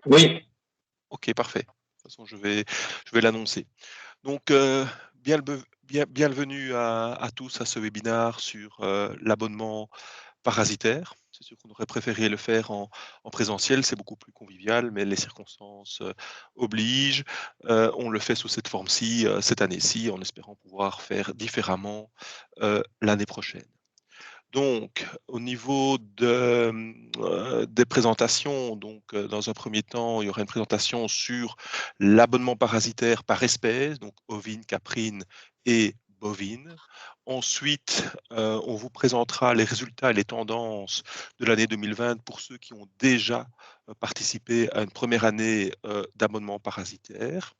Oui. Ok, parfait. De toute façon, je vais l'annoncer. Donc, bienvenue à tous à ce webinaire sur l'abonnement parasitaire. C'est sûr qu'on aurait préféré le faire en présentiel, c'est beaucoup plus convivial, mais les circonstances obligent. On le fait sous cette forme-ci, cette année-ci, en espérant pouvoir faire différemment l'année prochaine. Donc, au niveau des présentations, donc, dans un premier temps, il y aura une présentation sur l'abonnement parasitaire par espèce, donc ovine, caprine et bovine. Ensuite, on vous présentera les résultats et les tendances de l'année 2020 pour ceux qui ont déjà participé à une première année d'abonnement parasitaire.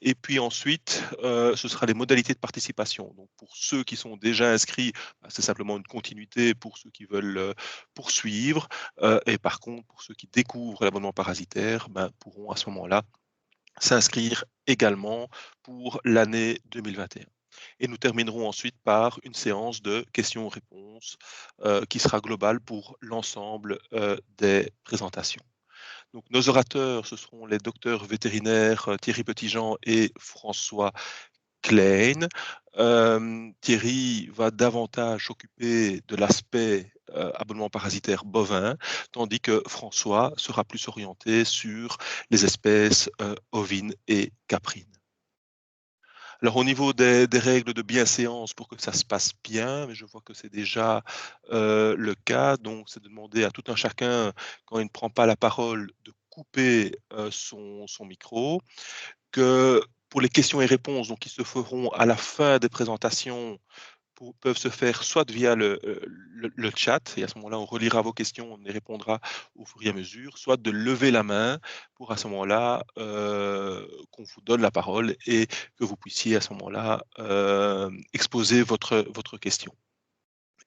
Et puis ensuite, ce sera les modalités de participation. Donc pour ceux qui sont déjà inscrits, c'est simplement une continuité pour ceux qui veulent poursuivre. Et par contre, pour ceux qui découvrent l'abonnement parasitaire, pourront à ce moment-là s'inscrire également pour l'année 2021. Et nous terminerons ensuite par une séance de questions-réponses qui sera globale pour l'ensemble des présentations. Donc, nos orateurs, ce seront les docteurs vétérinaires Thierry Petitjean et François Klein. Thierry va davantage s'occuper de l'aspect abonnement parasitaire bovin, tandis que François sera plus orienté sur les espèces ovines et caprines. Alors au niveau des règles de bienséance pour que ça se passe bien, je vois que c'est déjà le cas, donc c'est de demander à tout un chacun, quand il ne prend pas la parole, de couper son micro, que pour les questions et réponses, donc qui se feront à la fin des présentations, peuvent se faire soit via le chat, et à ce moment-là, on relira vos questions, on y répondra au fur et à mesure, soit de lever la main pour à ce moment-là qu'on vous donne la parole et que vous puissiez à ce moment-là exposer votre question.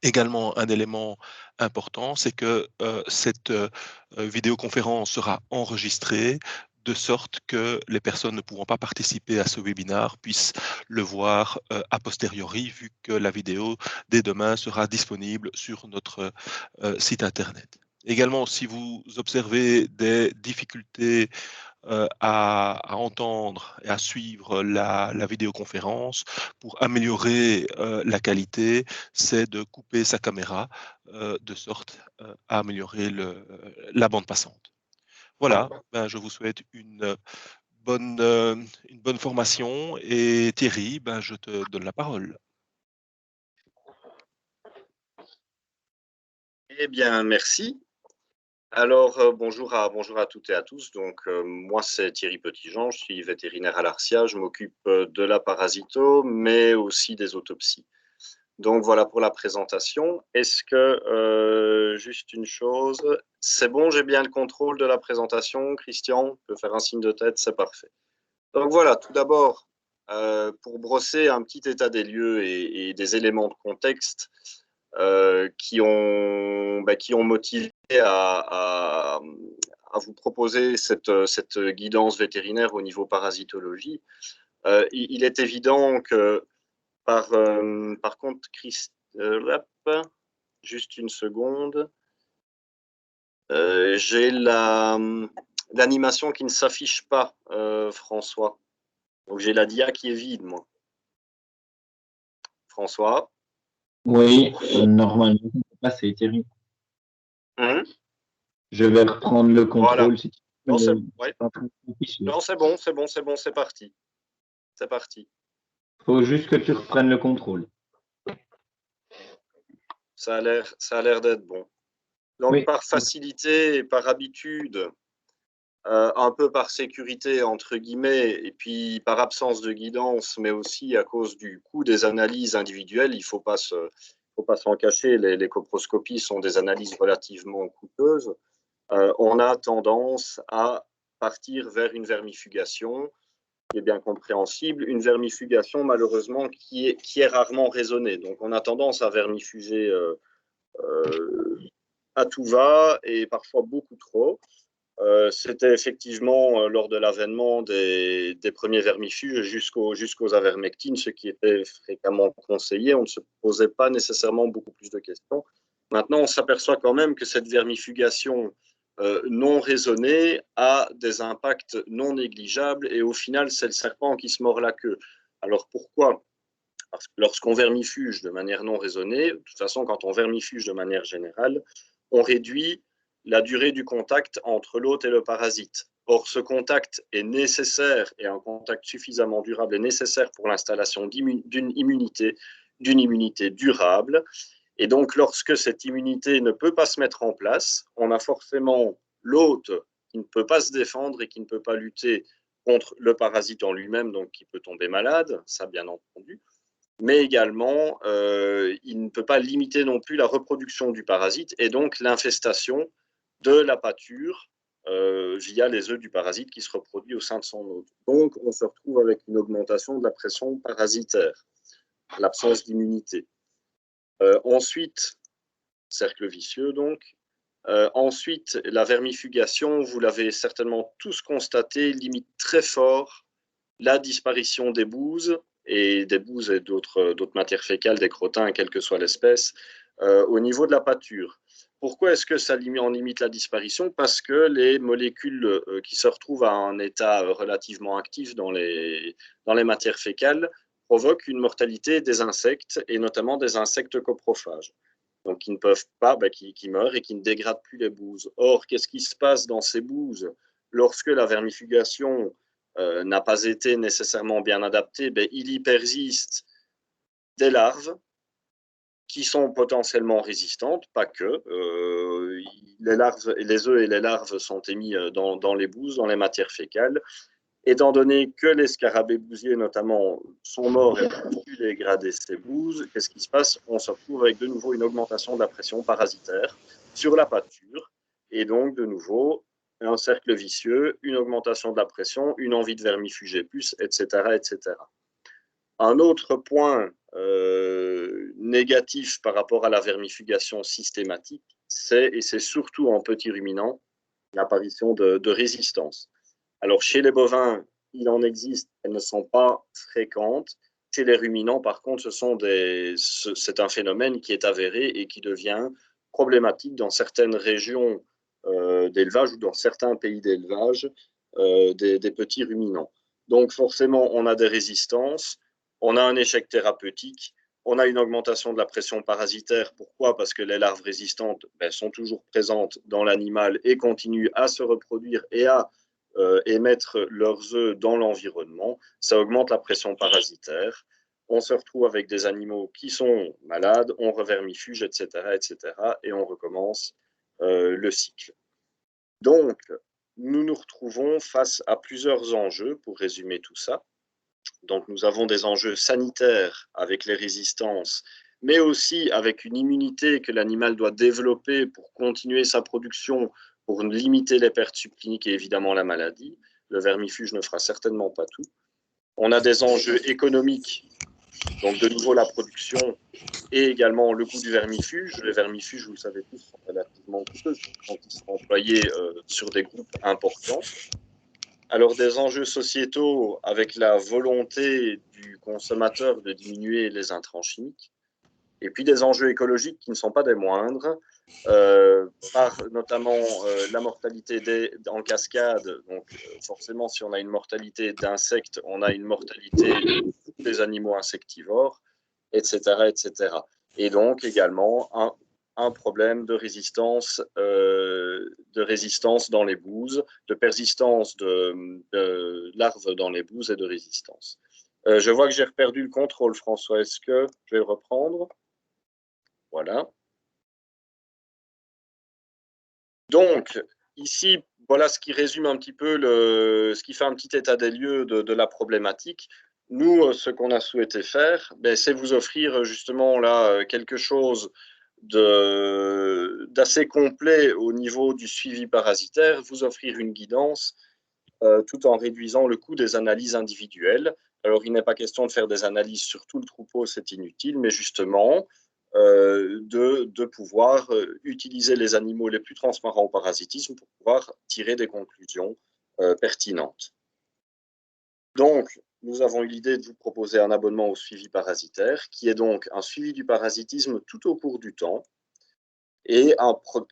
Également, un élément important, c'est que cette vidéoconférence sera enregistrée de sorte que les personnes ne pouvant pas participer à ce webinaire puissent le voir a posteriori, vu que la vidéo dès demain sera disponible sur notre site internet. Également, si vous observez des difficultés à entendre et à suivre la vidéoconférence pour améliorer la qualité, c'est de couper sa caméra de sorte à améliorer la bande passante. Voilà, je vous souhaite une bonne formation et Thierry, je te donne la parole. Eh bien, merci. Alors, bonjour à toutes et à tous. Donc, moi, c'est Thierry Petitjean, je suis vétérinaire à l'Arcia. Je m'occupe de la parasito, mais aussi des autopsies. Donc, voilà pour la présentation. Est-ce que, juste une chose, c'est bon, j'ai bien le contrôle de la présentation, Christian? peut faire un signe de tête, c'est parfait. Donc, voilà, tout d'abord, pour brosser un petit état des lieux et des éléments de contexte, qui ont motivé à vous proposer cette guidance vétérinaire au niveau parasitologie. Il est évident que par contre, juste une seconde, j'ai l'animation qui ne s'affiche pas, François. Donc j'ai la dia qui est vide, moi. François? Oui, normalement, c'est Thierry. Je vais reprendre le contrôle Voilà. si tu Non, veux. ouais. Non, c'est bon, c'est parti. C'est parti. Faut juste que tu reprennes le contrôle. Ça a l'air d'être bon. Donc, Oui. par facilité et par habitude, un peu par sécurité, entre guillemets, et puis par absence de guidance, mais aussi à cause du coût des analyses individuelles, il ne faut pas s'en cacher, les coproscopies sont des analyses relativement coûteuses. On a tendance à partir vers une vermifugation qui est bien compréhensible, une vermifugation malheureusement qui est rarement raisonnée. Donc on a tendance à vermifuger à tout va et parfois beaucoup trop. C'était effectivement lors de l'avènement des premiers vermifuges jusqu'aux avermectines, ce qui était fréquemment conseillé. On ne se posait pas nécessairement beaucoup plus de questions. Maintenant, on s'aperçoit quand même que cette vermifugation non raisonnée a des impacts non négligeables et au final, c'est le serpent qui se mord la queue. Alors pourquoi ? Parce que lorsqu'on vermifuge de manière non raisonnée, de toute façon, quand on vermifuge de manière générale, on réduit la durée du contact entre l'hôte et le parasite. Or, ce contact est nécessaire et un contact suffisamment durable est nécessaire pour l'installation d'une immunité durable. Et donc, lorsque cette immunité ne peut pas se mettre en place, on a forcément l'hôte qui ne peut pas se défendre et qui ne peut pas lutter contre le parasite en lui-même, donc qui peut tomber malade, ça bien entendu, mais également, il ne peut pas limiter non plus la reproduction du parasite et donc l'infestation de la pâture via les œufs du parasite qui se reproduit au sein de son hôte. Donc, on se retrouve avec une augmentation de la pression parasitaire, l'absence d'immunité. Ensuite, cercle vicieux donc. Ensuite, la vermifugation, vous l'avez certainement tous constaté, limite très fort la disparition des bouses et d'autres matières fécales, des crottins, quelle que soit l'espèce, au niveau de la pâture. Pourquoi est-ce que ça en limite la disparition? Parce que les molécules qui se retrouvent à un état relativement actif dans les matières fécales provoquent une mortalité des insectes, et notamment des insectes coprophages. Donc, qui ne peuvent pas, qui meurent et qui ne dégradent plus les bouses. Or, qu'est-ce qui se passe dans ces bouses lorsque la vermifugation n'a pas été nécessairement bien adaptée? Il y persiste des larves qui sont potentiellement résistantes, pas que. Les œufs et les larves sont émis dans les bouses, dans les matières fécales. Étant donné que les scarabées bousiers, notamment, sont morts et ont pu dégrader ces bouses, qu'est-ce qui se passe? On se retrouve avec de nouveau une augmentation de la pression parasitaire sur la pâture, et donc de nouveau un cercle vicieux, une augmentation de la pression, une envie de vermifuger plus, etc., etc. Un autre point négatif par rapport à la vermifugation systématique, et c'est surtout en petits ruminants, l'apparition de résistance. Alors, chez les bovins, il en existe, elles ne sont pas fréquentes. Chez les ruminants, par contre, c'est un phénomène qui est avéré et qui devient problématique dans certaines régions d'élevage ou dans certains pays d'élevage des petits ruminants. Donc, forcément, on a des résistances, on a un échec thérapeutique, on a une augmentation de la pression parasitaire. Pourquoi? Parce que les larves résistantes sont toujours présentes dans l'animal et continuent à se reproduire et à émettre leurs œufs dans l'environnement. Ça augmente la pression parasitaire. On se retrouve avec des animaux qui sont malades, on revermifuge, etc., etc., et on recommence le cycle. Donc, nous nous retrouvons face à plusieurs enjeux pour résumer tout ça. Donc, nous avons des enjeux sanitaires avec les résistances, mais aussi avec une immunité que l'animal doit développer pour continuer sa production, pour limiter les pertes subcliniques et évidemment la maladie. Le vermifuge ne fera certainement pas tout. On a des enjeux économiques, donc de nouveau la production et également le coût du vermifuge. Les vermifuges, vous le savez tous, sont relativement coûteux quand ils sont employés sur des groupes importants. Alors, des enjeux sociétaux avec la volonté du consommateur de diminuer les intrants chimiques, et puis des enjeux écologiques qui ne sont pas des moindres, par notamment la mortalité en cascade. Donc, forcément, si on a une mortalité d'insectes, on a une mortalité des animaux insectivores, etc., etc. Et donc, également, un problème de résistance dans les bouses, de persistance de larves dans les bouses et de résistance. Je vois que j'ai perdu le contrôle, François. Est-ce que je vais le reprendre? Voilà. Donc, ici, voilà ce qui résume un petit peu, ce qui fait un petit état des lieux de la problématique. Nous, ce qu'on a souhaité faire, c'est vous offrir justement là quelque chose d'assez complet au niveau du suivi parasitaire, vous offrir une guidance tout en réduisant le coût des analyses individuelles. Alors, il n'est pas question de faire des analyses sur tout le troupeau, c'est inutile, mais justement de pouvoir utiliser les animaux les plus transparents au parasitisme pour pouvoir tirer des conclusions pertinentes. Donc, nous avons eu l'idée de vous proposer un abonnement au suivi parasitaire, qui est donc un suivi du parasitisme tout au cours du temps. et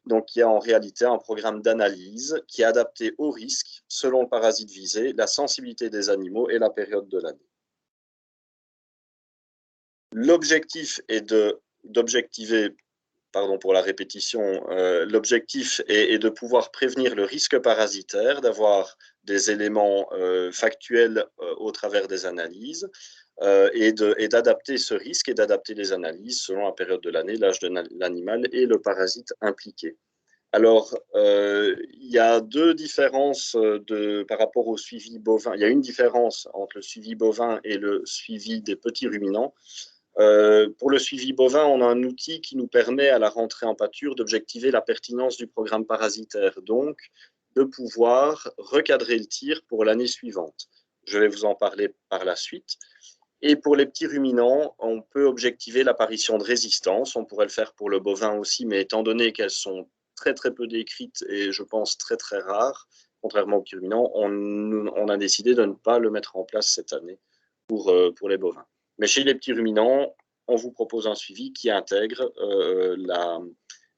donc qui est en réalité un programme d'analyse qui est adapté au risque selon le parasite visé, la sensibilité des animaux et la période de l'année. L'objectif est d'objectiver, pardon pour la répétition, l'objectif est de pouvoir prévenir le risque parasitaire, d'avoir des éléments factuels au travers des analyses et d'adapter ce risque et d'adapter les analyses selon la période de l'année, l'âge de l'animal et le parasite impliqué. Alors, il y a deux différences par rapport au suivi bovin. Il y a une différence entre le suivi bovin et le suivi des petits ruminants. Pour le suivi bovin, on a un outil qui nous permet à la rentrée en pâture d'objectiver la pertinence du programme parasitaire, donc de pouvoir recadrer le tir pour l'année suivante. Je vais vous en parler par la suite. Et pour les petits ruminants, on peut objectiver l'apparition de résistance. On pourrait le faire pour le bovin aussi, mais étant donné qu'elles sont très très peu décrites et je pense très très rares, contrairement aux petits ruminants, on a décidé de ne pas le mettre en place cette année pour les bovins. Mais chez les petits ruminants, on vous propose un suivi qui intègre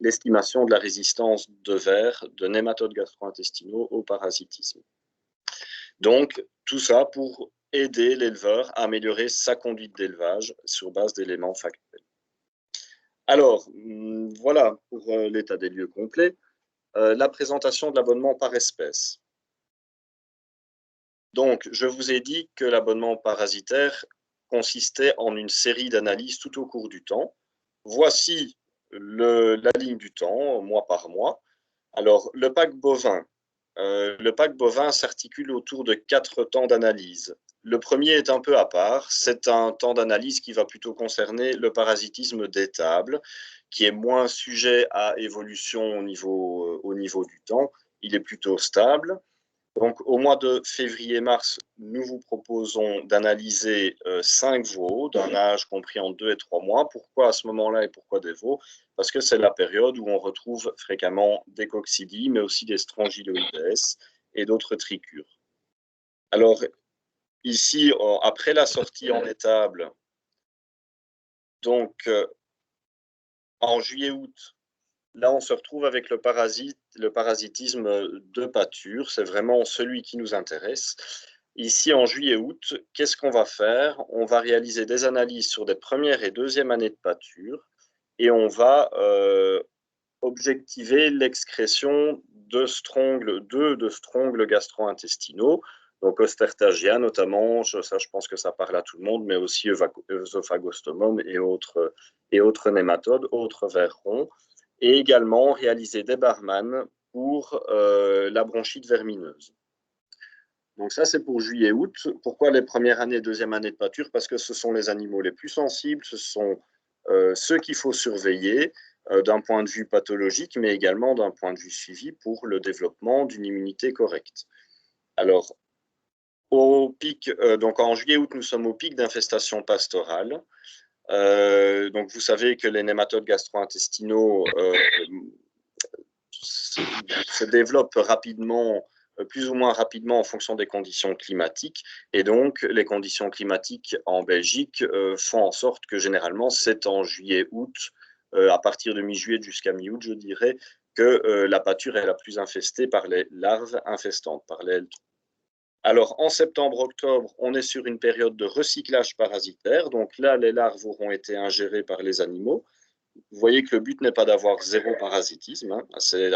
l'estimation de la résistance de vers, de nématodes gastro-intestinaux au parasitisme. Donc, tout ça pour aider l'éleveur à améliorer sa conduite d'élevage sur base d'éléments factuels. Alors, voilà pour l'état des lieux complet. La présentation de l'abonnement par espèce. Donc, je vous ai dit que l'abonnement parasitaire consistait en une série d'analyses tout au cours du temps. Voici la ligne du temps, mois par mois. Alors, le pack bovin s'articule autour de 4 temps d'analyse. Le premier est un peu à part. C'est un temps d'analyse qui va plutôt concerner le parasitisme d'étable, qui est moins sujet à évolution au niveau du temps. Il est plutôt stable. Donc, au mois de février-mars, nous vous proposons d'analyser 5 veaux d'un âge compris en 2 et 3 mois. Pourquoi à ce moment-là et pourquoi des veaux? Parce que c'est la période où on retrouve fréquemment des coccidies, mais aussi des strongyloides et d'autres trichures. Alors, ici, après la sortie en étable, donc en juillet-août, là, on se retrouve avec le parasitisme de pâture. C'est vraiment celui qui nous intéresse. Ici, en juillet-août, qu'est-ce qu'on va faire? On va réaliser des analyses sur des premières et deuxièmes années de pâture et on va objectiver l'excrétion de strongles gastro-intestinaux, donc Ostertagia notamment, ça je pense que ça parle à tout le monde, mais aussi Esophagostomum et autres nématodes, autres vers ronds, et également réaliser des Barman pour la bronchite vermineuse. Donc ça, c'est pour juillet-août. Pourquoi les premières années, deuxième année de pâture? Parce que ce sont les animaux les plus sensibles, ce sont ceux qu'il faut surveiller d'un point de vue pathologique, mais également d'un point de vue suivi pour le développement d'une immunité correcte. Alors, au pic, donc en juillet-août, nous sommes au pic d'infestation pastorale. Donc vous savez que les nématodes gastro-intestinaux se développent rapidement, plus ou moins rapidement en fonction des conditions climatiques. Et donc, les conditions climatiques en Belgique font en sorte que généralement, c'est en juillet-août, à partir de mi-juillet jusqu'à mi-août, je dirais, que la pâture est la plus infestée par les larves infestantes, par les L3. Alors, en septembre-octobre, on est sur une période de recyclage parasitaire. Donc là, les larves auront été ingérées par les animaux. Vous voyez que le but n'est pas d'avoir zéro parasitisme, hein. C'est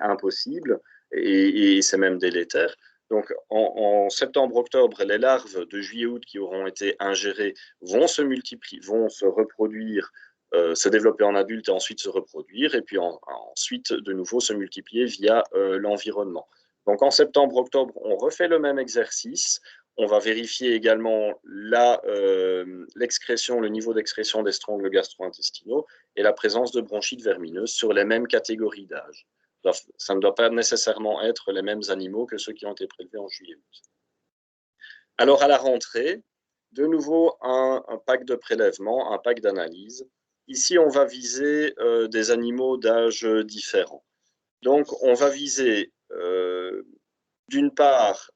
impossible et c'est même délétère. Donc en septembre-octobre, les larves de juillet-août qui auront été ingérées vont se multiplier, vont se reproduire, se développer en adulte et ensuite se reproduire, et puis ensuite de nouveau se multiplier via l'environnement. Donc en septembre-octobre, on refait le même exercice. On va vérifier également l'excrétion, le niveau d'excrétion des strongles gastro-intestinaux et la présence de bronchite vermineuse sur les mêmes catégories d'âge. Ça ne doit pas nécessairement être les mêmes animaux que ceux qui ont été prélevés en juillet-août. Alors à la rentrée, de nouveau un pack de prélèvement, un pack d'analyse. Ici, on va viser des animaux d'âge différents. Donc, on va viser d'une part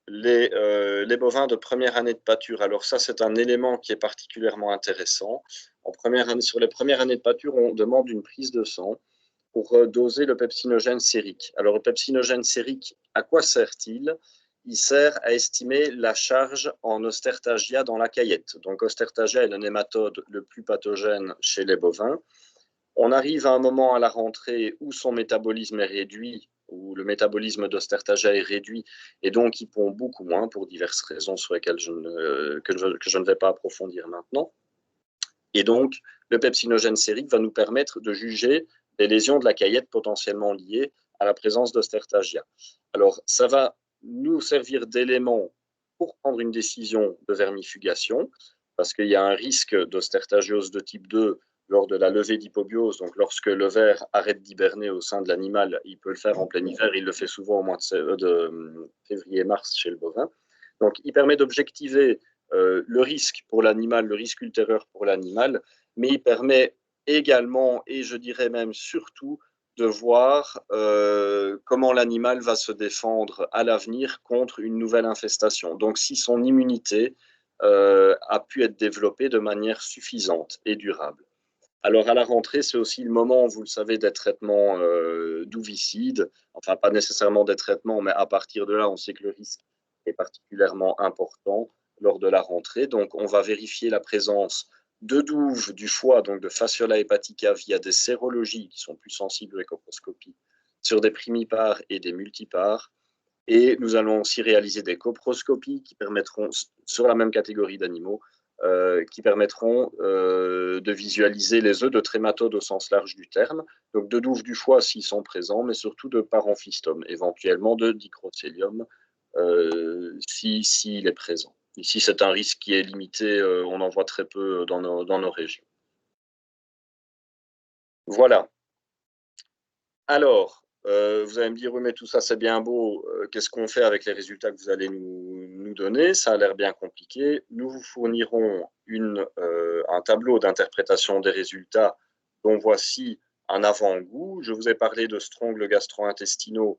les bovins de première année de pâture. Alors ça, c'est un élément qui est particulièrement intéressant. Sur les premières années de pâture, on demande une prise de sang pour doser le pepsinogène sérique. Alors, le pepsinogène sérique, à quoi sert-il? Il sert à estimer la charge en Ostertagia dans la caillette. Donc, Ostertagia est le nématode le plus pathogène chez les bovins. On arrive à un moment à la rentrée où son métabolisme est réduit, où le métabolisme d'Ostertagia est réduit, et donc il pond beaucoup moins pour diverses raisons sur lesquelles que je ne vais pas approfondir maintenant. Et donc, le pepsinogène sérique va nous permettre de juger des lésions de la caillette potentiellement liées à la présence d'Ostertagia. Alors, ça va nous servir d'élément pour prendre une décision de vermifugation, parce qu'il y a un risque d'ostertagiose de type 2 lors de la levée d'hypobiose. Donc, lorsque le ver arrête d'hiberner au sein de l'animal, il peut le faire en plein hiver, il le fait souvent au mois de février-mars chez le bovin. Donc, il permet d'objectiver le risque pour l'animal, le risque ultérieur pour l'animal, mais il permet également, et je dirais même surtout, de voir comment l'animal va se défendre à l'avenir contre une nouvelle infestation. Donc, si son immunité a pu être développée de manière suffisante et durable. Alors, à la rentrée, c'est aussi le moment, vous le savez, des traitements d'oovicides. Enfin, pas nécessairement des traitements, mais à partir de là, on sait que le risque est particulièrement important lors de la rentrée. Donc, on va vérifier la présence de douves du foie, donc de Fasciola hepatica, via des sérologies qui sont plus sensibles aux échoposcopies, sur des primipares et des multipares. Et nous allons aussi réaliser des coproscopies qui permettront, sur la même catégorie d'animaux, qui permettront de visualiser les œufs de trématodes au sens large du terme, donc de douves du foie s'ils sont présents, mais surtout de parenphystome, éventuellement de dicrocélium s'il est présent. Ici, c'est un risque qui est limité, on en voit très peu dans nos régions. Voilà. Alors, vous allez me dire, oui, mais tout ça, c'est bien beau. Qu'est-ce qu'on fait avec les résultats que vous allez nous donner? Ça a l'air bien compliqué. Nous vous fournirons un tableau d'interprétation des résultats dont voici un avant-goût. Je vous ai parlé de strongles gastro-intestinaux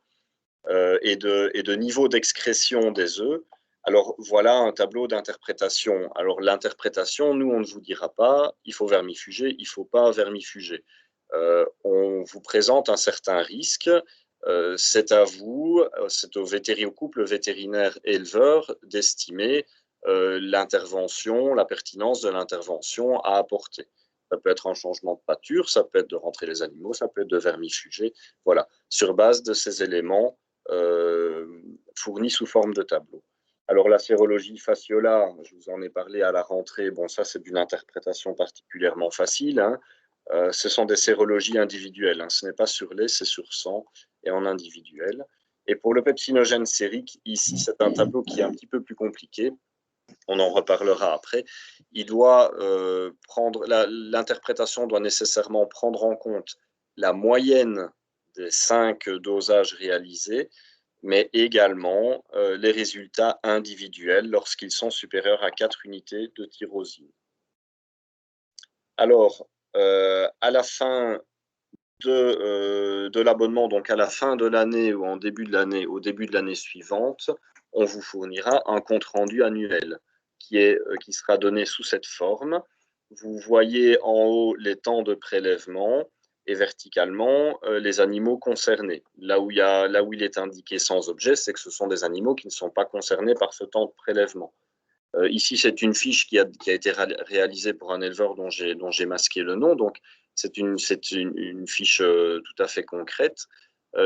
et de niveau d'excrétion des œufs. Alors, voilà un tableau d'interprétation. Alors, l'interprétation, nous, on ne vous dira pas, il faut vermifuger, il ne faut pas vermifuger. On vous présente un certain risque. C'est à vous, c'est au couple vétérinaire-éleveur d'estimer l'intervention, la pertinence de l'intervention à apporter. Ça peut être un changement de pâture, ça peut être de rentrer les animaux, ça peut être de vermifuger. Voilà, sur base de ces éléments fournis sous forme de tableau. Alors la sérologie Fasciola, je vous en ai parlé à la rentrée, bon ça c'est d'une interprétation particulièrement facile, hein. Ce sont des sérologies individuelles, hein. Ce n'est pas sur lait, c'est sur sang et en individuel. Et pour le pepsinogène sérique, ici c'est un tableau qui est un petit peu plus compliqué, on en reparlera après. L'interprétation doit nécessairement prendre en compte la moyenne des 5 dosages réalisés, mais également les résultats individuels lorsqu'ils sont supérieurs à 4 unités de tyrosine. Alors, à la fin de l'abonnement, donc à la fin de l'année ou au début de l'année suivante, on vous fournira un compte-rendu annuel qui sera donné sous cette forme. Vous voyez en haut les temps de prélèvement et verticalement les animaux concernés. Là où il est indiqué sans objet, c'est que ce sont des animaux qui ne sont pas concernés par ce temps de prélèvement. Ici, c'est une fiche qui a été réalisée pour un éleveur dont j'ai masqué le nom. Donc, c'est une fiche tout à fait concrète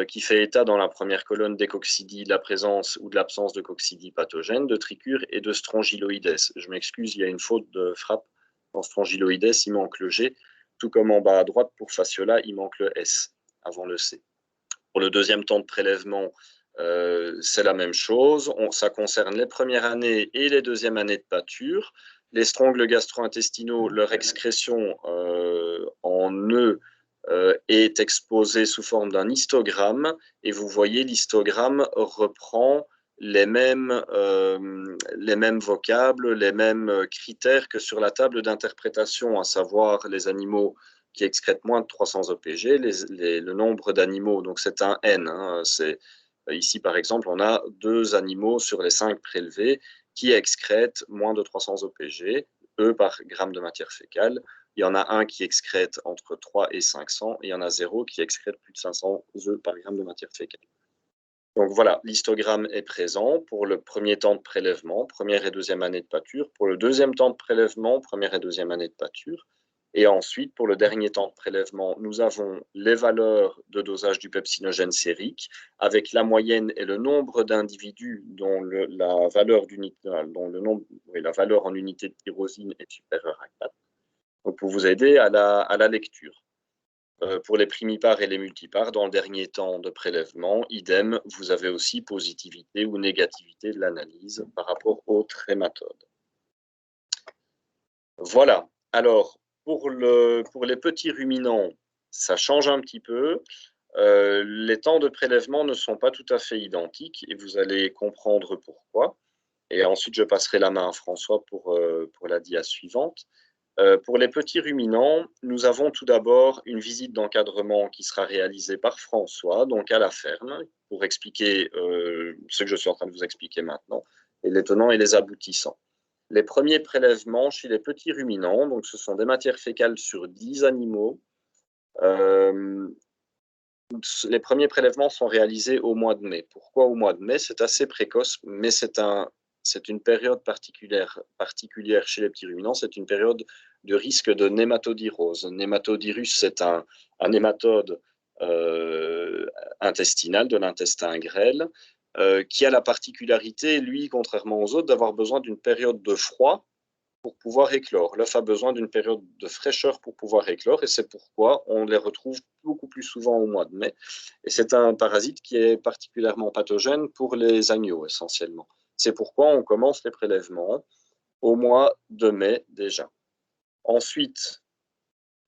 qui fait état dans la première colonne des coccidies, de la présence ou de l'absence de coccidies pathogènes, de trichures et de strongyloides. Je m'excuse, il y a une faute de frappe. En strongyloides, il manque le G, tout comme en bas à droite pour Fasciola, il manque le S avant le C. Pour le deuxième temps de prélèvement, c'est la même chose. Ça concerne les premières années et les deuxièmes années de pâture. Les strongles gastro-intestinaux, leur excrétion en œufs est exposée sous forme d'un histogramme. Et vous voyez, l'histogramme reprend les mêmes vocables, les mêmes critères que sur la table d'interprétation, à savoir les animaux qui excrètent moins de 300 EPG, le nombre d'animaux, donc c'est un N, hein, Ici, par exemple, on a 2 animaux sur les 5 prélevés qui excrètent moins de 300 OPG, E par gramme de matière fécale. Il y en a un qui excrète entre 3 et 500, et il y en a 0 qui excrète plus de 500 œufs par gramme de matière fécale. Donc voilà, l'histogramme est présent pour le premier temps de prélèvement, première et deuxième année de pâture, pour le deuxième temps de prélèvement, première et deuxième année de pâture, et ensuite, pour le dernier temps de prélèvement, nous avons les valeurs de dosage du pepsinogène sérique, avec la moyenne et le nombre d'individus dont la valeur en unité de tyrosine est supérieure à 4, donc pour vous aider à la lecture. Pour les primipares et les multipares, dans le dernier temps de prélèvement, idem, vous avez aussi positivité ou négativité de l'analyse par rapport au trématode. Voilà. Alors, pour les petits ruminants, ça change un petit peu. Les temps de prélèvement ne sont pas tout à fait identiques et vous allez comprendre pourquoi. Et ensuite, je passerai la main à François pour la dia suivante. Pour les petits ruminants, nous avons tout d'abord une visite d'encadrement qui sera réalisée par François, donc à la ferme, pour expliquer ce que je suis en train de vous expliquer maintenant, et les tenants et les aboutissants. Les premiers prélèvements chez les petits ruminants, donc ce sont des matières fécales sur 10 animaux. Les premiers prélèvements sont réalisés au mois de mai. Pourquoi au mois de mai? C'est assez précoce, mais c'est une période particulière chez les petits ruminants. C'est une période de risque de nématodyrose. Nématodyrus, c'est un nématode intestinal de l'intestin grêle qui a la particularité, lui, contrairement aux autres, d'avoir besoin d'une période de froid pour pouvoir éclore. L'œuf a besoin d'une période de fraîcheur pour pouvoir éclore et c'est pourquoi on les retrouve beaucoup plus souvent au mois de mai. Et c'est un parasite qui est particulièrement pathogène pour les agneaux essentiellement. C'est pourquoi on commence les prélèvements au mois de mai déjà. Ensuite,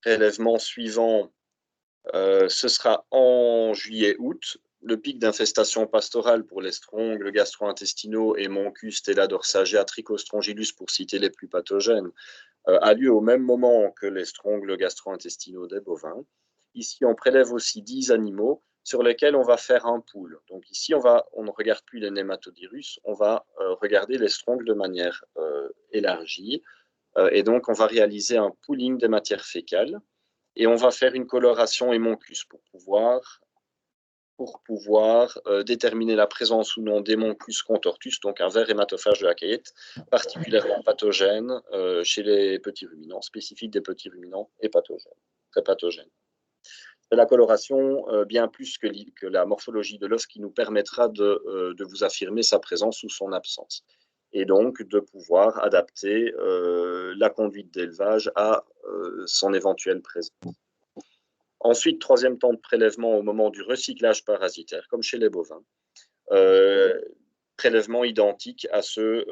prélèvement suivant, ce sera en juillet-août. Le pic d'infestation pastorale pour les strongles gastro-intestinaux et Moncus, Stella dorsagea, Trichostrongylus, pour citer les plus pathogènes, a lieu au même moment que les strongles gastro-intestinaux des bovins. Ici, on prélève aussi 10 animaux sur lesquels on va faire un pool. Donc ici, on ne regarde plus les nématodyrus, on va regarder les strongles de manière élargie. Et donc, on va réaliser un pooling des matières fécales et on va faire une coloration hémoncus pour pouvoir déterminer la présence ou non d'Hémoncus contortus, donc un ver hématophage de la caillette, particulièrement pathogène chez les petits ruminants, spécifique des petits ruminants et pathogène, très pathogène. C'est la coloration bien plus que la morphologie de l'œuf qui nous permettra de vous affirmer sa présence ou son absence, et donc de pouvoir adapter la conduite d'élevage à son éventuelle présence. Ensuite, troisième temps de prélèvement au moment du recyclage parasitaire, comme chez les bovins. Prélèvement identique à ceux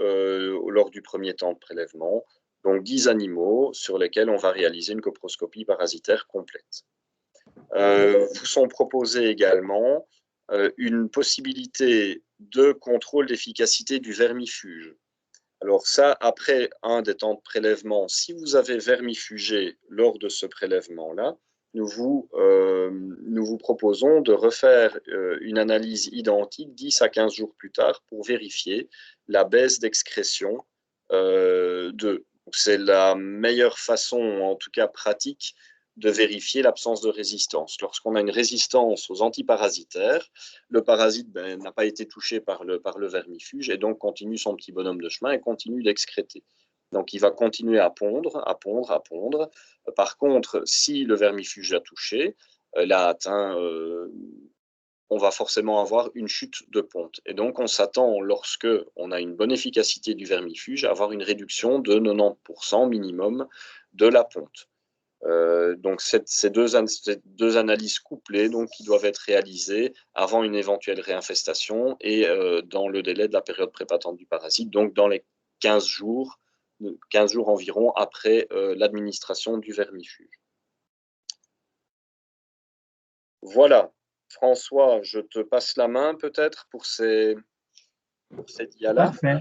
lors du premier temps de prélèvement. Donc 10 animaux sur lesquels on va réaliser une coproscopie parasitaire complète. Vous sont proposés également une possibilité de contrôle d'efficacité du vermifuge. Alors ça, après un des temps de prélèvement, si vous avez vermifugé lors de ce prélèvement-là, nous vous proposons de refaire une analyse identique 10 à 15 jours plus tard pour vérifier la baisse d'excrétion d'œufs. C'est la meilleure façon, en tout cas pratique, de vérifier l'absence de résistance. Lorsqu'on a une résistance aux antiparasitaires, le parasite n'a pas été touché par le vermifuge et donc continue son petit bonhomme de chemin et continue d'excréter. Donc il va continuer à pondre. Par contre, si le vermifuge a touché, l'a atteint, on va forcément avoir une chute de ponte. Et donc on s'attend, lorsque on a une bonne efficacité du vermifuge, à avoir une réduction de 90% minimum de la ponte. Donc ces deux analyses couplées donc, qui doivent être réalisées avant une éventuelle réinfestation et dans le délai de la période prépatente du parasite, donc dans les 15 jours environ après l'administration du vermifuge. Voilà, François, je te passe la main peut-être pour ces dias-là. Parfait.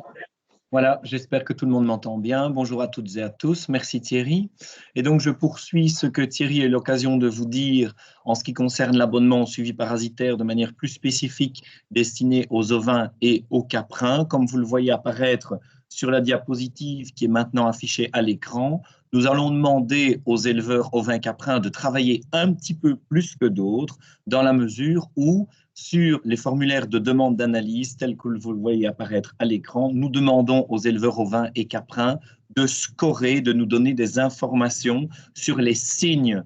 Voilà, j'espère que tout le monde m'entend bien. Bonjour à toutes et à tous. Merci Thierry. Et donc, je poursuis ce que Thierry a eu l'occasion de vous dire en ce qui concerne l'abonnement au suivi parasitaire de manière plus spécifique destiné aux ovins et aux caprins. Comme vous le voyez apparaître sur la diapositive qui est maintenant affichée à l'écran, nous allons demander aux éleveurs ovins caprins de travailler un petit peu plus que d'autres dans la mesure où sur les formulaires de demande d'analyse, tels que vous le voyez apparaître à l'écran, nous demandons aux éleveurs ovins et caprins de scorer, de nous donner des informations sur les signes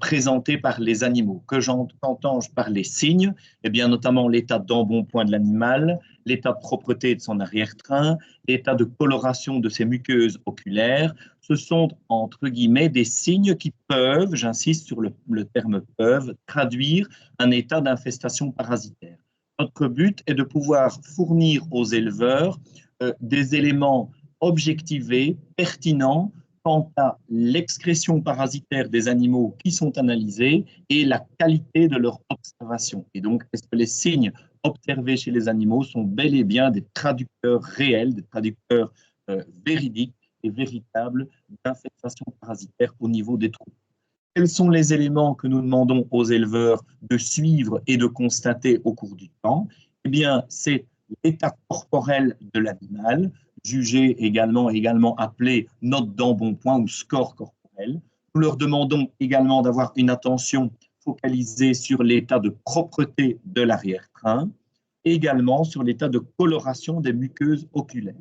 présentés par les animaux. Que j'entends par les signes? Eh bien, notamment l'état d'embonpoint de l'animal, l'état de propreté de son arrière-train, l'état de coloration de ses muqueuses oculaires. Ce sont, entre guillemets, des signes qui peuvent, j'insiste sur le terme peuvent, traduire un état d'infestation parasitaire. Notre but est de pouvoir fournir aux éleveurs des éléments objectivés, pertinents, quant à l'excrétion parasitaire des animaux qui sont analysés et la qualité de leur observation. Et donc, est-ce que les signes observés chez les animaux sont bel et bien des traducteurs réels, des traducteurs véridiques et véritables d'infestation parasitaire au niveau des troupeaux? Quels sont les éléments que nous demandons aux éleveurs de suivre et de constater au cours du temps? Eh bien, c'est l'état corporel de l'animal, jugé également appelé note d'embonpoint ou score corporel. Nous leur demandons également d'avoir une attention focalisée sur l'état de propreté de l'arrière-train, également sur l'état de coloration des muqueuses oculaires.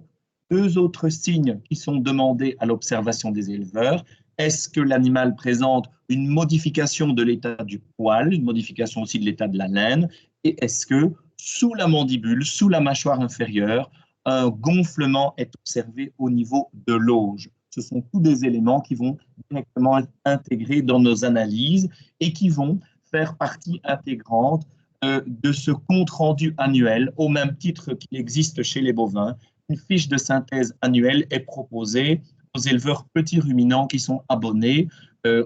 Deux autres signes qui sont demandés à l'observation des éleveurs. Est-ce que l'animal présente une modification de l'état du poil, une modification aussi de l'état de la laine? Et est-ce que sous la mandibule, sous la mâchoire inférieure, un gonflement est observé au niveau de l'auge? Ce sont tous des éléments qui vont directement être intégrés dans nos analyses et qui vont faire partie intégrante de ce compte-rendu annuel, au même titre qu'il existe chez les bovins. Une fiche de synthèse annuelle est proposée aux éleveurs petits ruminants qui sont abonnés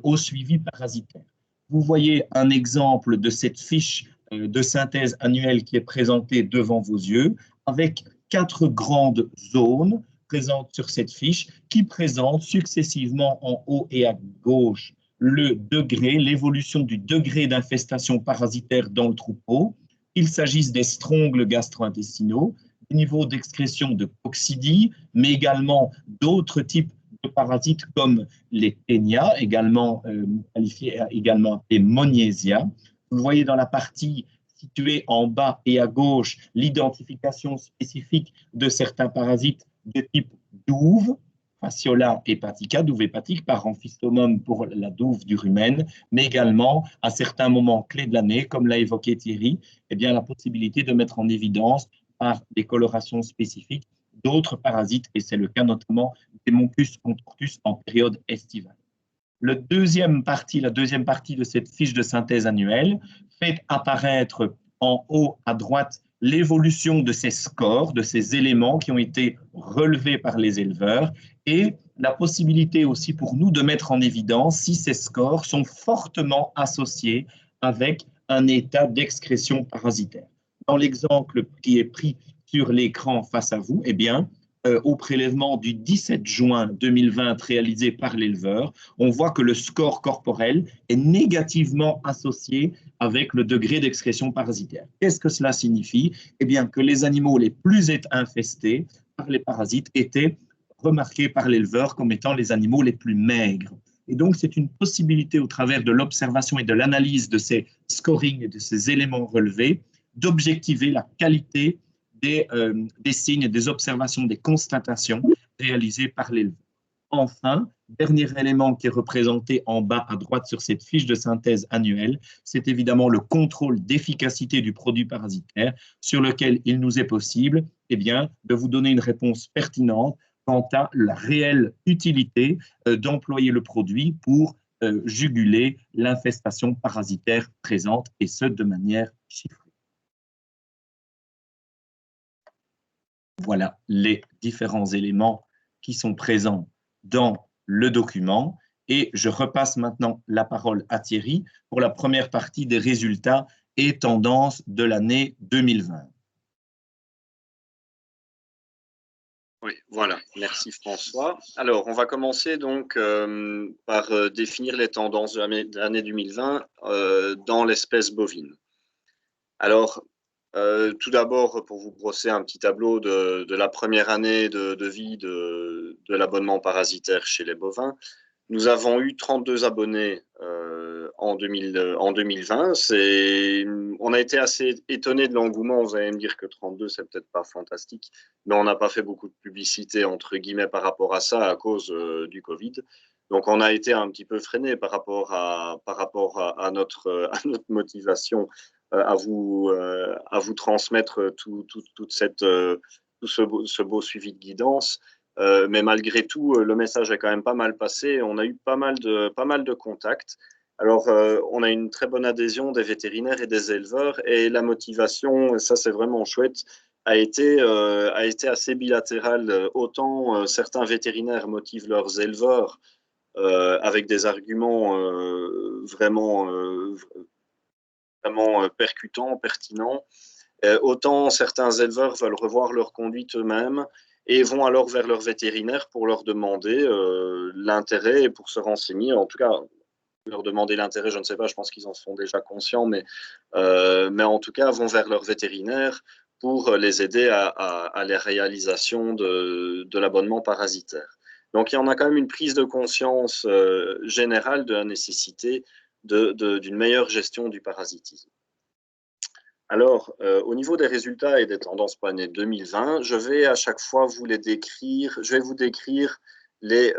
au suivi parasitaire. Vous voyez un exemple de cette fiche de synthèse annuelle qui est présentée devant vos yeux, avec 4 grandes zones présentes sur cette fiche qui présentent successivement en haut et à gauche le degré, l'évolution du degré d'infestation parasitaire dans le troupeau. Il s'agisse des strongles gastro-intestinaux, des niveaux d'excrétion de coccidie, mais également d'autres types de parasites comme les ténias, également qualifiés également appelés Moniasia. Vous voyez dans la partie située en bas et à gauche l'identification spécifique de certains parasites de type douve, Fasciola hepatica, douve hépatique, par Amphistomum pour la douve du rumen, mais également à certains moments clés de l'année, comme l'a évoqué Thierry, eh bien, la possibilité de mettre en évidence par des colorations spécifiques d'autres parasites, et c'est le cas notamment des Moncus contortus en période estivale. La deuxième partie de cette fiche de synthèse annuelle fait apparaître en haut à droite l'évolution de ces scores, de ces éléments qui ont été relevés par les éleveurs et la possibilité aussi pour nous de mettre en évidence si ces scores sont fortement associés avec un état d'excrétion parasitaire. Dans l'exemple qui est pris sur l'écran face à vous, eh bien, au prélèvement du 17 juin 2020 réalisé par l'éleveur, on voit que le score corporel est négativement associé avec le degré d'excrétion parasitaire. Qu'est-ce que cela signifie? Eh bien, que les animaux les plus infestés par les parasites étaient remarqués par l'éleveur comme étant les animaux les plus maigres. Et donc, c'est une possibilité au travers de l'observation et de l'analyse de ces scorings et de ces éléments relevés d'objectiver la qualité des signes, des observations, des constatations réalisées par l'éleveur. Enfin, dernier élément qui est représenté en bas à droite sur cette fiche de synthèse annuelle, c'est évidemment le contrôle d'efficacité du produit parasitaire sur lequel il nous est possible eh bien, de vous donner une réponse pertinente quant à la réelle utilité d'employer le produit pour juguler l'infestation parasitaire présente, et ce, de manière chiffrée. Voilà les différents éléments qui sont présents dans le document. Et je repasse maintenant la parole à Thierry pour la première partie des résultats et tendances de l'année 2020. Oui, voilà. Merci François. Alors, on va commencer donc par définir les tendances de l'année 2020 dans l'espèce bovine. Alors, tout d'abord, pour vous brosser un petit tableau de la première année de vie de l'abonnement parasitaire chez les bovins, nous avons eu 32 abonnés en 2020. On a été assez étonnés de l'engouement. Vous allez me dire que 32, c'est peut-être pas fantastique, mais on n'a pas fait beaucoup de publicité, entre guillemets, par rapport à ça à cause du Covid. Donc, on a été un petit peu freiné par rapport à notre motivation à vous transmettre toute cette, tout ce beau suivi de guidance. Mais malgré tout, le message a quand même pas mal passé. On a eu pas mal de contacts. Alors, on a une très bonne adhésion des vétérinaires et des éleveurs, et la motivation, ça c'est vraiment chouette, a été assez bilatérale. Autant certains vétérinaires motivent leurs éleveurs avec des arguments vraiment percutants, pertinents. Autant certains éleveurs veulent revoir leur conduite eux-mêmes et vont alors vers leur vétérinaire pour leur demander l'intérêt et pour se renseigner. En tout cas, leur demander l'intérêt, je ne sais pas, je pense qu'ils en sont déjà conscients, mais en tout cas, vont vers leur vétérinaire pour les aider à la réalisation de l'abonnement parasitaire. Donc, il y en a quand même une prise de conscience générale de la nécessité d'une meilleure gestion du parasitisme. Alors, au niveau des résultats et des tendances pour l'année 2020, je vais à chaque fois vous les décrire. Je vais vous décrire les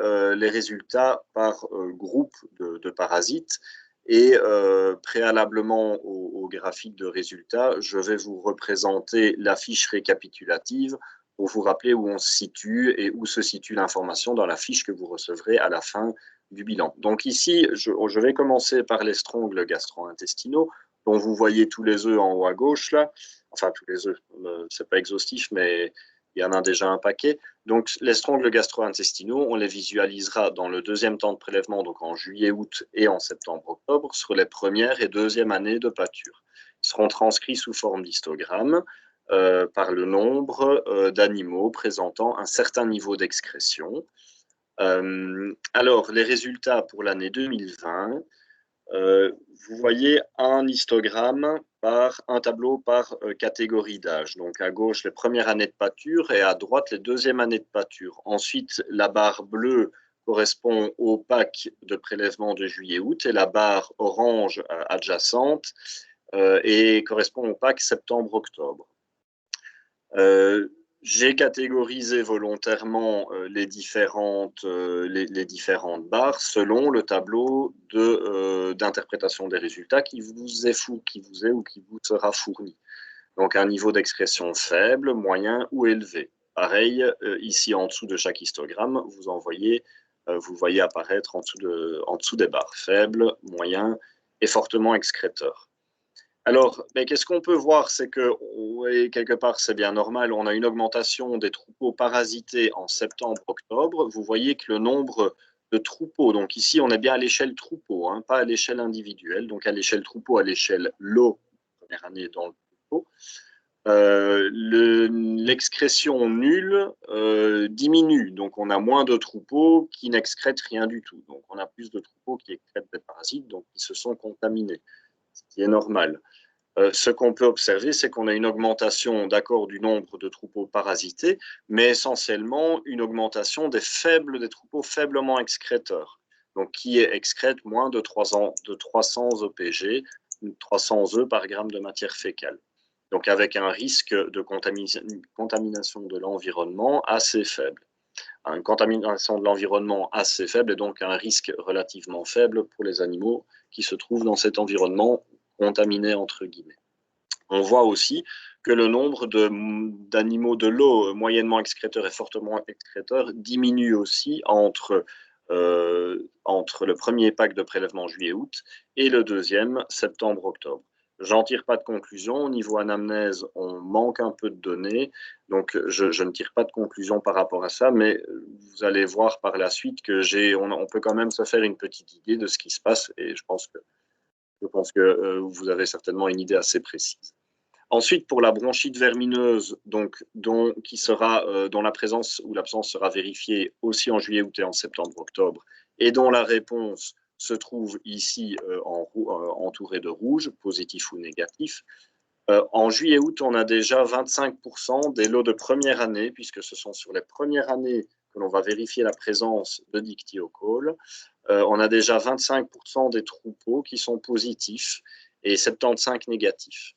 résultats par groupe de parasites. Et préalablement au graphique de résultats, je vais vous représenter la fiche récapitulative pour vous rappeler où on se situe et où se situe l'information dans la fiche que vous recevrez à la fin du bilan. Donc ici, je vais commencer par les strongles gastro-intestinaux, dont vous voyez tous les œufs en haut à gauche, là. Enfin, tous les œufs, c'est pas exhaustif, mais il y en a déjà un paquet. Donc, les strongles gastro-intestinaux, on les visualisera dans le deuxième temps de prélèvement, donc en juillet, août et en septembre, octobre, sur les premières et deuxième années de pâture. Ils seront transcrits sous forme d'histogramme par le nombre d'animaux présentant un certain niveau d'excrétion. Alors, les résultats pour l'année 2020, vous voyez un histogramme par un tableau par catégorie d'âge. Donc à gauche, les premières années de pâture et à droite, les deuxièmes années de pâture. Ensuite, la barre bleue correspond au pack de prélèvement de juillet-août et la barre orange adjacente et correspond au pack septembre-octobre. J'ai catégorisé volontairement les différentes barres selon le tableau d'interprétation des résultats qui vous est ou qui vous sera fourni. Donc un niveau d'expression faible, moyen ou élevé. Pareil, ici en dessous de chaque histogramme, vous voyez apparaître en dessous des barres faibles, moyen et fortement excréteurs. Alors, qu'est-ce qu'on peut voir, c'est que, quelque part, c'est bien normal, on a une augmentation des troupeaux parasités en septembre-octobre. Vous voyez que le nombre de troupeaux, donc ici, on est bien à l'échelle troupeau, hein, pas à l'échelle individuelle, donc à l'échelle troupeau, à l'échelle lot, première année dans le troupeau. L'excrétion nulle diminue, donc on a moins de troupeaux qui n'excrètent rien du tout. Donc on a plus de troupeaux qui excrètent des parasites, donc qui se sont contaminés, ce qui est normal. Ce qu'on peut observer, c'est qu'on a une augmentation, d'accord, du nombre de troupeaux parasités, mais essentiellement une augmentation des troupeaux faiblement excréteurs, donc qui excrètent moins de 300 OPG, 300 œufs par gramme de matière fécale. Donc avec un risque de contamination de l'environnement assez faible. Une contamination de l'environnement assez faible et donc un risque relativement faible pour les animaux qui se trouvent dans cet environnement contaminé entre guillemets. On voit aussi que le nombre d'animaux de l'eau moyennement excréteurs et fortement excréteurs diminue aussi entre le premier pack de prélèvement juillet-août et le deuxième septembre-octobre. J'en tire pas de conclusion. Au niveau anamnèse, on manque un peu de données, donc je ne tire pas de conclusion par rapport à ça, mais vous allez voir par la suite que on peut quand même se faire une petite idée de ce qui se passe et je pense que vous avez certainement une idée assez précise. Ensuite, pour la bronchite vermineuse, donc, dont la présence ou l'absence sera vérifiée aussi en juillet, août et en septembre, octobre, et dont la réponse se trouve ici entourée de rouge, positif ou négatif. En juillet-août, on a déjà 25% des lots de première année, puisque ce sont sur les premières années que l'on va vérifier la présence de dictyocole. On a déjà 25% des troupeaux qui sont positifs et 75 négatifs.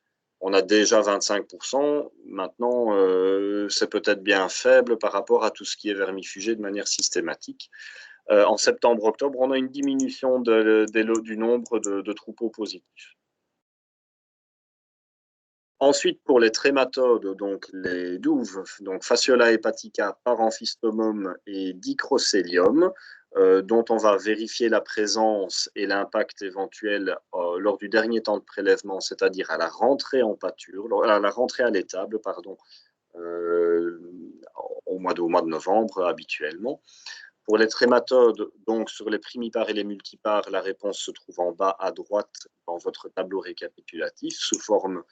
On a déjà 25%, maintenant c'est peut-être bien faible par rapport à tout ce qui est vermifugé de manière systématique. En septembre-octobre, on a une diminution du nombre de troupeaux positifs. Ensuite, pour les trématodes, donc les douves, donc Fasciola hepatica, Paramphistomum et Dicrocelium, dont on va vérifier la présence et l'impact éventuel lors du dernier temps de prélèvement, c'est-à-dire à la rentrée en pâture, à la rentrée à l'étable, pardon, au mois de novembre habituellement. Pour les trématodes, donc sur les primipares et les multipares, la réponse se trouve en bas à droite dans votre tableau récapitulatif sous forme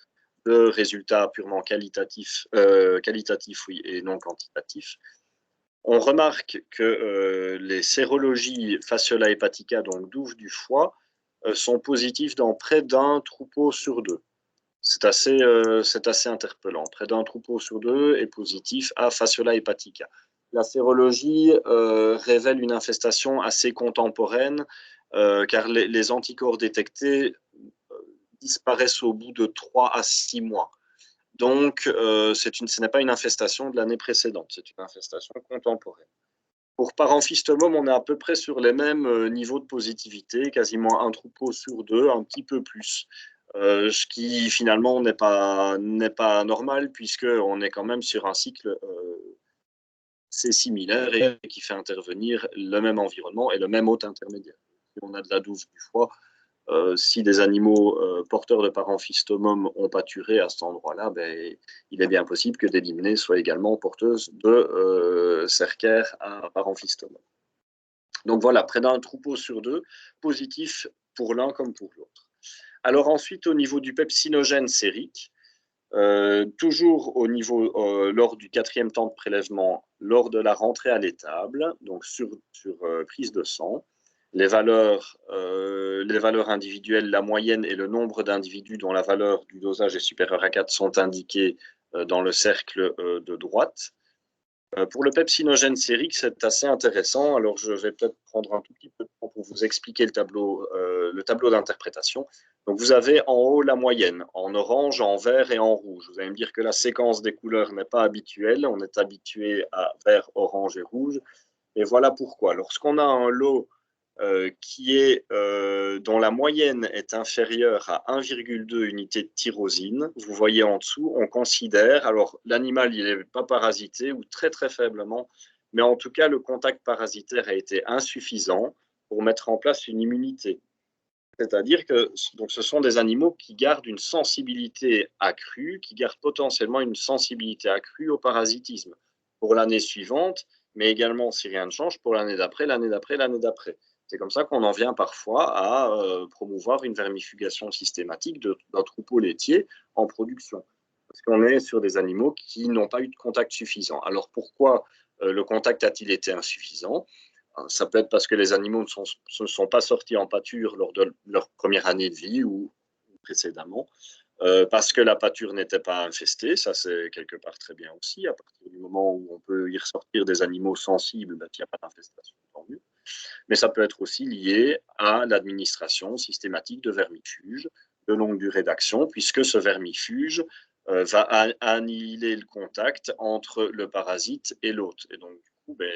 de résultats purement qualitatifs, oui, et non quantitatifs. On remarque que les sérologies Fasciola hepatica, donc douves du foie, sont positives dans près d'un troupeau sur deux. C'est assez interpellant. Près d'un troupeau sur deux est positif à Fasciola hepatica. La sérologie révèle une infestation assez contemporaine, car les anticorps détectés disparaissent au bout de 3 à 6 mois. Donc, ce n'est pas une infestation de l'année précédente, c'est une infestation contemporaine. Pour Paramphistomum, on est à peu près sur les mêmes niveaux de positivité, quasiment un troupeau sur deux, un petit peu plus. Ce qui finalement n'est pas normal, puisqu'on est quand même sur un cycle assez similaire et qui fait intervenir le même environnement et le même hôte intermédiaire. Si on a de la douve du foie, si des animaux porteurs de Paramphistomum ont pâturé à cet endroit-là, ben, il est bien possible que des limnées soient également porteuses de cercaire à Paramphistomum. Donc voilà, près d'un troupeau sur deux, positif pour l'un comme pour l'autre. Alors ensuite, au niveau du pepsinogène sérique, toujours au niveau, lors du 4e temps de prélèvement, lors de la rentrée à l'étable, donc sur prise de sang, les valeurs individuelles, la moyenne et le nombre d'individus dont la valeur du dosage est supérieure à 4 sont indiqués dans le cercle de droite. Pour le pepsinogène sérique, c'est assez intéressant. Alors, je vais peut-être prendre un tout petit peu de temps pour vous expliquer le tableau d'interprétation. Donc, vous avez en haut la moyenne, en orange, en vert et en rouge. Vous allez me dire que la séquence des couleurs n'est pas habituelle. On est habitué à vert, orange et rouge. Et voilà pourquoi. Lorsqu'on a un lot dont la moyenne est inférieure à 1,2 unités de tyrosine, vous voyez en dessous, on considère, alors l'animal il n'est pas parasité ou très très faiblement, mais en tout cas le contact parasitaire a été insuffisant pour mettre en place une immunité. C'est-à-dire que donc, ce sont des animaux qui gardent une sensibilité accrue, qui gardent potentiellement une sensibilité accrue au parasitisme pour l'année suivante, mais également, si rien ne change, pour l'année d'après, l'année d'après, l'année d'après. C'est comme ça qu'on en vient parfois à promouvoir une vermifugation systématique d'un troupeau laitier en production. Parce qu'on est sur des animaux qui n'ont pas eu de contact suffisant. Alors pourquoi le contact a-t-il été insuffisant ? Ça peut être parce que les animaux ne sont pas sortis en pâture lors de leur première année de vie ou précédemment, parce que la pâture n'était pas infestée, ça c'est quelque part très bien aussi, à partir du moment où on peut y ressortir des animaux sensibles, ben, il n'y a pas d'infestation, tant mieux. Mais ça peut être aussi lié à l'administration systématique de vermifuges de longue durée d'action, puisque ce vermifuge va annihiler le contact entre le parasite et l'hôte. Et donc, du coup, ben,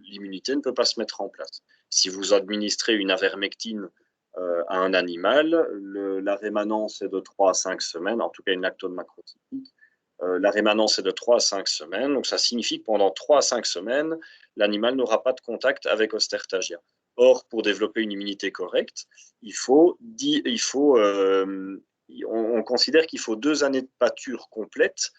l'immunité ne peut pas se mettre en place. Si vous administrez une avermectine à un animal, la rémanence est de 3 à 5 semaines, en tout cas une lactone macrotypique. La rémanence est de 3 à 5 semaines, donc ça signifie que pendant 3 à 5 semaines, l'animal n'aura pas de contact avec Ostertagia. Or, pour développer une immunité correcte, on considère qu'il faut 2 années de pâture complète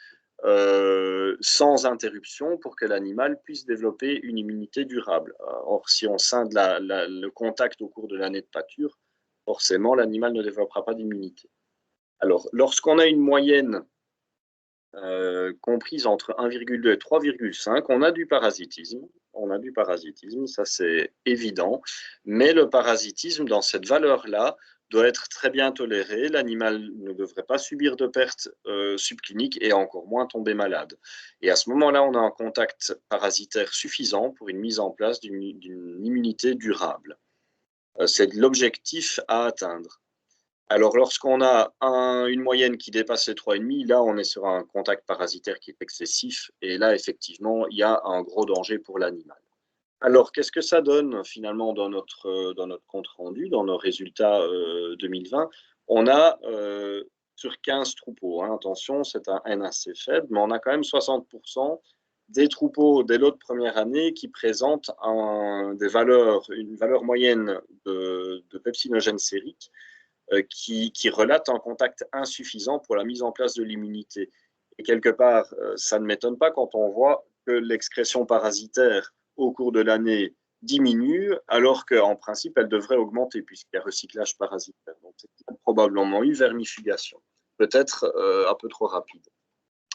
sans interruption pour que l'animal puisse développer une immunité durable. Or, si on scinde le contact au cours de l'année de pâture, forcément, l'animal ne développera pas d'immunité. Alors, lorsqu'on a une moyenne comprise entre 1,2 et 3,5, on a du parasitisme. Ça c'est évident. Mais le parasitisme, dans cette valeur-là, doit être très bien toléré. L'animal ne devrait pas subir de pertes subcliniques et encore moins tomber malade. Et à ce moment-là, on a un contact parasitaire suffisant pour une mise en place d'une immunité durable. C'est l'objectif à atteindre. Alors, lorsqu'on a une moyenne qui dépasse les 3,5, là, on est sur un contact parasitaire qui est excessif. Et là, effectivement, il y a un gros danger pour l'animal. Alors, qu'est-ce que ça donne finalement dans notre compte-rendu, dans nos résultats 2020? On a sur 15 troupeaux, hein, attention, c'est un N assez faible, mais on a quand même 60% des troupeaux des lots de première année qui présentent une valeur moyenne de pepsinogène sérique qui relate un contact insuffisant pour la mise en place de l'immunité. Et quelque part, ça ne m'étonne pas quand on voit que l'excrétion parasitaire au cours de l'année diminue, alors qu'en principe, elle devrait augmenter puisqu'il y a recyclage parasitaire. Donc, c'est probablement une vermifugation, peut-être un peu trop rapide.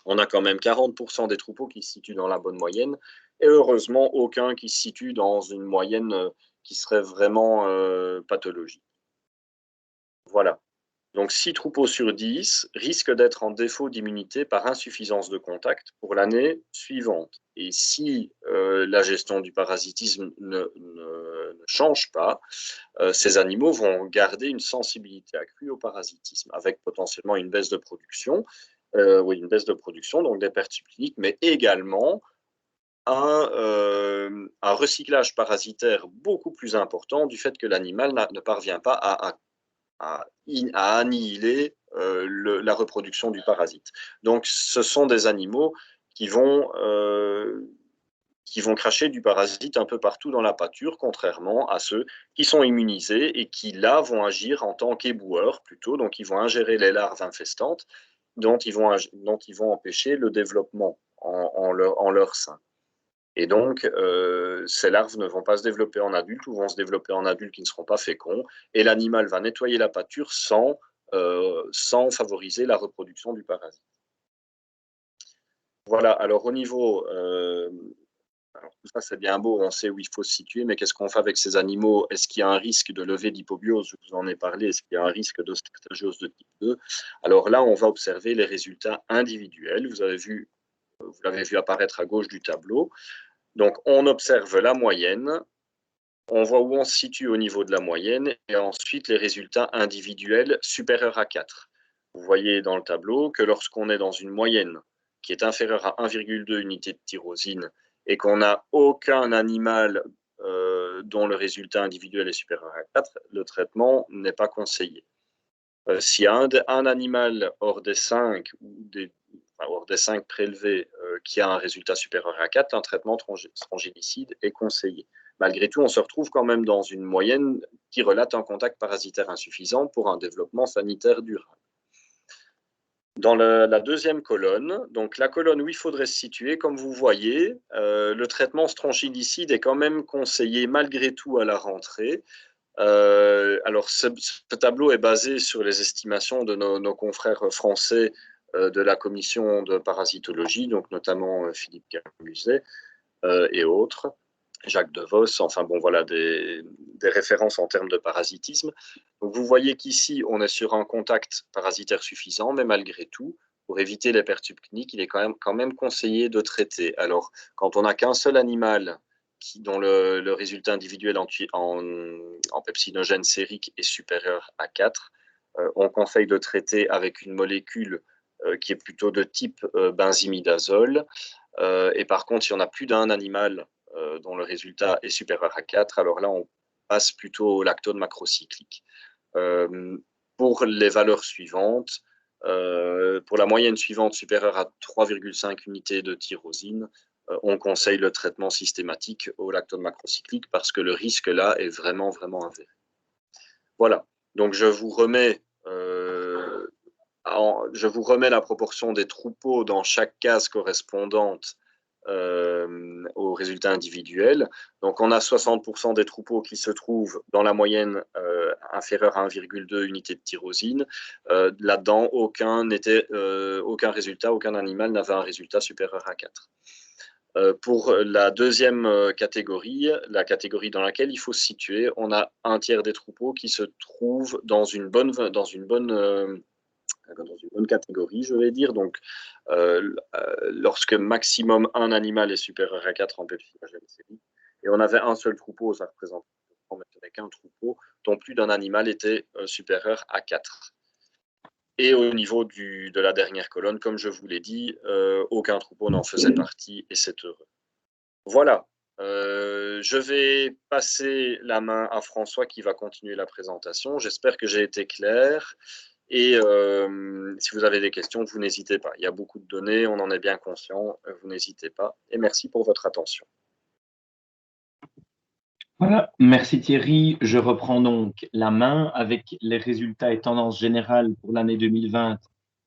On a quand même 40% des troupeaux qui se situent dans la bonne moyenne, et heureusement, aucun qui se situe dans une moyenne qui serait vraiment pathologique. Voilà. Donc 6 troupeaux sur 10 risquent d'être en défaut d'immunité par insuffisance de contact pour l'année suivante. Et si la gestion du parasitisme ne change pas, ces animaux vont garder une sensibilité accrue au parasitisme, avec potentiellement une baisse de production, donc des pertes subcliniques, mais également un recyclage parasitaire beaucoup plus important du fait que l'animal ne parvient pas à annihiler la reproduction du parasite. Donc, ce sont des animaux qui vont cracher du parasite un peu partout dans la pâture, contrairement à ceux qui sont immunisés et qui, là, vont agir en tant qu'éboueurs plutôt. Donc, ils vont ingérer les larves infestantes dont ils vont empêcher le développement en leur sein. Et donc, ces larves ne vont pas se développer en adultes ou vont se développer en adultes qui ne seront pas féconds. Et l'animal va nettoyer la pâture sans favoriser la reproduction du parasite. Voilà, alors au niveau... alors tout ça, c'est bien beau, on sait où il faut se situer, mais qu'est-ce qu'on fait avec ces animaux? Est-ce qu'il y a un risque de levée d'hypobiose? Je vous en ai parlé. Est-ce qu'il y a un risque de stachyose de type 2? Alors là, on va observer les résultats individuels. Vous l'avez vu apparaître à gauche du tableau. Donc, on observe la moyenne, on voit où on se situe au niveau de la moyenne, et ensuite les résultats individuels supérieurs à 4. Vous voyez dans le tableau que lorsqu'on est dans une moyenne qui est inférieure à 1,2 unité de tyrosine et qu'on n'a aucun animal dont le résultat individuel est supérieur à 4, le traitement n'est pas conseillé. S'il y a un animal hors des 5 hors des 5 prélevés qui a un résultat supérieur à 4, un traitement strongyllicide est conseillé. Malgré tout, on se retrouve quand même dans une moyenne qui relate un contact parasitaire insuffisant pour un développement sanitaire durable. Dans la deuxième colonne, donc la colonne où il faudrait se situer, comme vous voyez, le traitement strongyllicide est quand même conseillé malgré tout à la rentrée. Alors, ce tableau est basé sur les estimations de nos confrères français de la commission de parasitologie, donc notamment Philippe Camuset et autres, Jacques Devos, enfin bon, voilà, des références en termes de parasitisme. Donc, vous voyez qu'ici, on est sur un contact parasitaire suffisant, mais malgré tout, pour éviter les pertes subcliniques, il est quand même conseillé de traiter. Alors, quand on n'a qu'un seul animal dont le résultat individuel en pepsinogène sérique est supérieur à 4, on conseille de traiter avec une molécule qui est plutôt de type benzimidazole. Et par contre, si on a plus d'un animal dont le résultat est supérieur à 4, alors là, on passe plutôt au lactone macrocyclique. Pour les valeurs suivantes, pour la moyenne suivante supérieure à 3,5 unités de tyrosine, on conseille le traitement systématique au lactone macrocyclique parce que le risque là est vraiment, vraiment avéré. Voilà, donc je vous remets la proportion des troupeaux dans chaque case correspondante aux résultats individuels. Donc, on a 60% des troupeaux qui se trouvent dans la moyenne inférieure à 1,2 unité de tyrosine. Là-dedans, aucun résultat, aucun animal n'avait un résultat supérieur à 4. Pour la deuxième catégorie, la catégorie dans laquelle il faut se situer, on a un tiers des troupeaux qui se trouvent dans une bonne catégorie, je vais dire. Donc, lorsque maximum un animal est supérieur à 4 en pellefinage de série, et on avait un seul troupeau, ça représente, on mettait qu'un troupeau, dont plus d'un animal était supérieur à 4. Et au niveau de la dernière colonne, comme je vous l'ai dit, aucun troupeau n'en faisait partie, et c'est heureux. Voilà. Je vais passer la main à François qui va continuer la présentation. J'espère que j'ai été clair. Et si vous avez des questions, vous n'hésitez pas. Il y a beaucoup de données, on en est bien conscient. Vous n'hésitez pas. Et merci pour votre attention. Voilà, merci Thierry. Je reprends donc la main avec les résultats et tendances générales pour l'année 2020.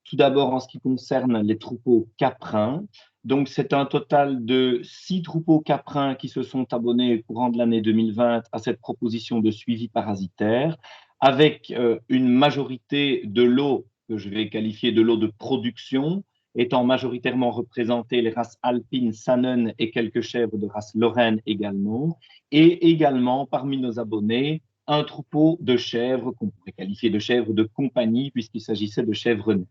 Tout d'abord, en ce qui concerne les troupeaux caprins. Donc, c'est un total de 6 troupeaux caprins qui se sont abonnés au courant de l'année 2020 à cette proposition de suivi parasitaire, avec une majorité de lots que je vais qualifier de lots de production, étant majoritairement représentés les races alpines, Saanen et quelques chèvres de race Lorraine également, et également parmi nos abonnés, un troupeau de chèvres qu'on pourrait qualifier de chèvres de compagnie puisqu'il s'agissait de chèvres nées.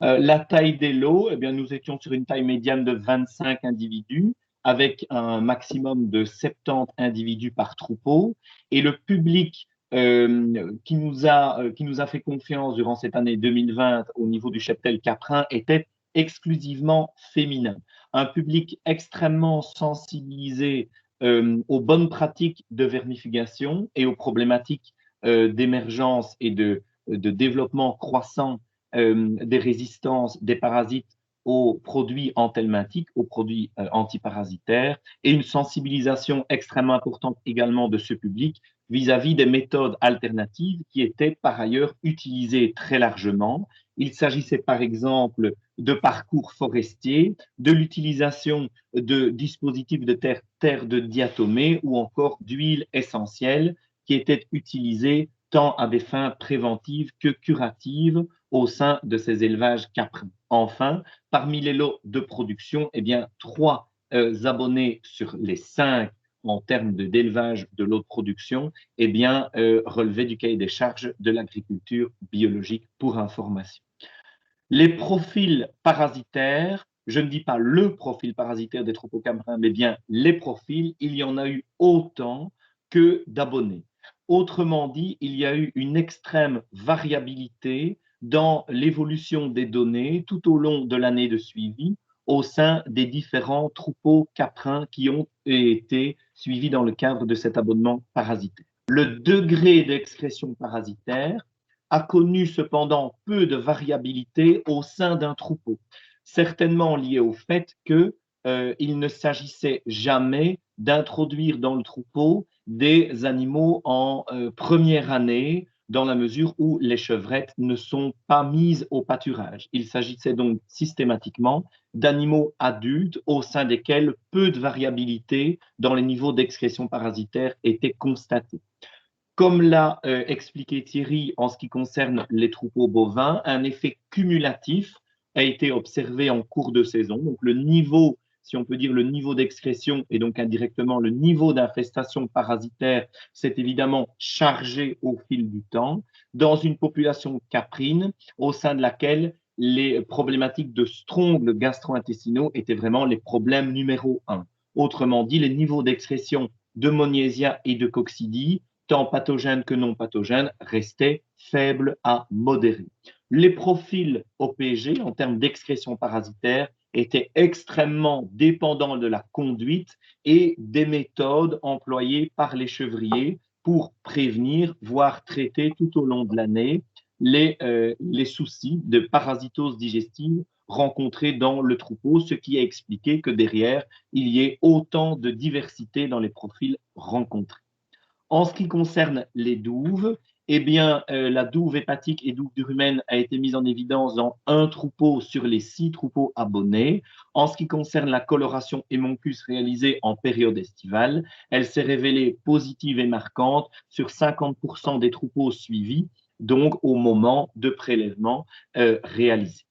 La taille des lots, eh bien, nous étions sur une taille médiane de 25 individus avec un maximum de 70 individus par troupeau. Et le public qui nous a fait confiance durant cette année 2020 au niveau du cheptel caprin était exclusivement féminin. Un public extrêmement sensibilisé aux bonnes pratiques de vermifugation et aux problématiques d'émergence et de développement croissant des résistances des parasites aux produits anthelmintiques, aux produits antiparasitaires, et une sensibilisation extrêmement importante également de ce public vis-à-vis des méthodes alternatives qui étaient par ailleurs utilisées très largement. Il s'agissait par exemple de parcours forestiers, de l'utilisation de dispositifs de terre de diatomée ou encore d'huiles essentielles qui étaient utilisées tant à des fins préventives que curatives au sein de ces élevages caprins. Enfin, parmi les lots de production, eh bien, 3 abonnés sur les 5 en termes d'élevage de lots de production, eh bien, relevaient du cahier des charges de l'agriculture biologique pour information. Les profils parasitaires, je ne dis pas le profil parasitaire des troupeaux caprins, mais bien les profils, il y en a eu autant que d'abonnés. Autrement dit, il y a eu une extrême variabilité dans l'évolution des données tout au long de l'année de suivi au sein des différents troupeaux caprins qui ont été suivis dans le cadre de cet abonnement parasitaire. Le degré d'excrétion parasitaire a connu cependant peu de variabilité au sein d'un troupeau, certainement lié au fait qu'il ne s'agissait jamais d'introduire dans le troupeau des animaux en première année, dans la mesure où les chevrettes ne sont pas mises au pâturage. Il s'agissait donc systématiquement d'animaux adultes au sein desquels peu de variabilité dans les niveaux d'excrétion parasitaire était constatée. Comme l'a expliqué Thierry en ce qui concerne les troupeaux bovins, un effet cumulatif a été observé en cours de saison. Donc le niveau, si on peut dire le niveau d'excrétion et donc indirectement le niveau d'infestation parasitaire s'est évidemment chargé au fil du temps dans une population caprine au sein de laquelle les problématiques de strongles gastro-intestinaux étaient vraiment les problèmes numéro 1. Autrement dit, les niveaux d'excrétion de Moniasia et de Coccidia, tant pathogènes que non pathogènes, restaient faibles à modérés. Les profils OPG, en termes d'excrétion parasitaire, étaient extrêmement dépendants de la conduite et des méthodes employées par les chevriers pour prévenir, voire traiter tout au long de l'année les soucis de parasitose digestive rencontrés dans le troupeau, ce qui a expliqué que derrière, il y ait autant de diversité dans les profils rencontrés. En ce qui concerne les douves, eh bien, la douve hépatique et douve durumène a été mise en évidence dans un troupeau sur les 6 troupeaux abonnés. En ce qui concerne la coloration hémoncus réalisée en période estivale, elle s'est révélée positive et marquante sur 50% des troupeaux suivis, donc au moment de prélèvement réalisé.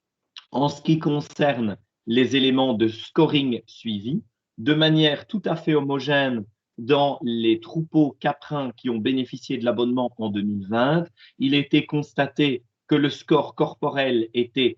En ce qui concerne les éléments de scoring suivis, de manière tout à fait homogène dans les troupeaux caprins qui ont bénéficié de l'abonnement en 2020, il a été constaté que le score corporel était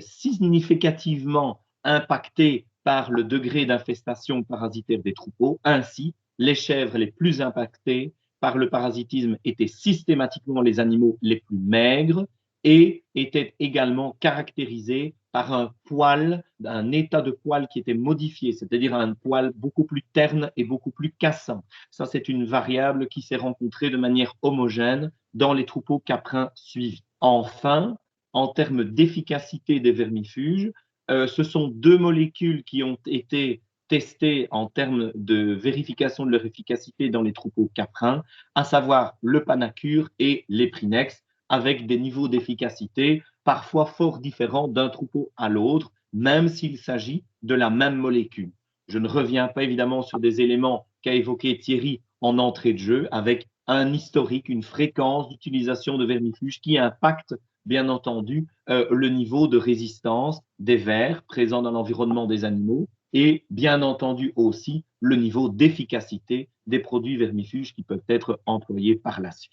significativement impacté par le degré d'infestation parasitaire des troupeaux. Ainsi, les chèvres les plus impactées par le parasitisme étaient systématiquement les animaux les plus maigres et étaient également caractérisés par un poil, un état de poil qui était modifié, c'est-à-dire un poil beaucoup plus terne et beaucoup plus cassant. Ça, c'est une variable qui s'est rencontrée de manière homogène dans les troupeaux caprins suivis. Enfin, en termes d'efficacité des vermifuges, ce sont 2 molécules qui ont été testées en termes de vérification de leur efficacité dans les troupeaux caprins, à savoir le Panacur et l'Eprinex, avec des niveaux d'efficacité parfois fort différents d'un troupeau à l'autre, même s'il s'agit de la même molécule. Je ne reviens pas évidemment sur des éléments qu'a évoqué Thierry en entrée de jeu, avec un historique, une fréquence d'utilisation de vermifuges qui impacte bien entendu le niveau de résistance des vers présents dans l'environnement des animaux et bien entendu aussi le niveau d'efficacité des produits vermifuges qui peuvent être employés par la suite.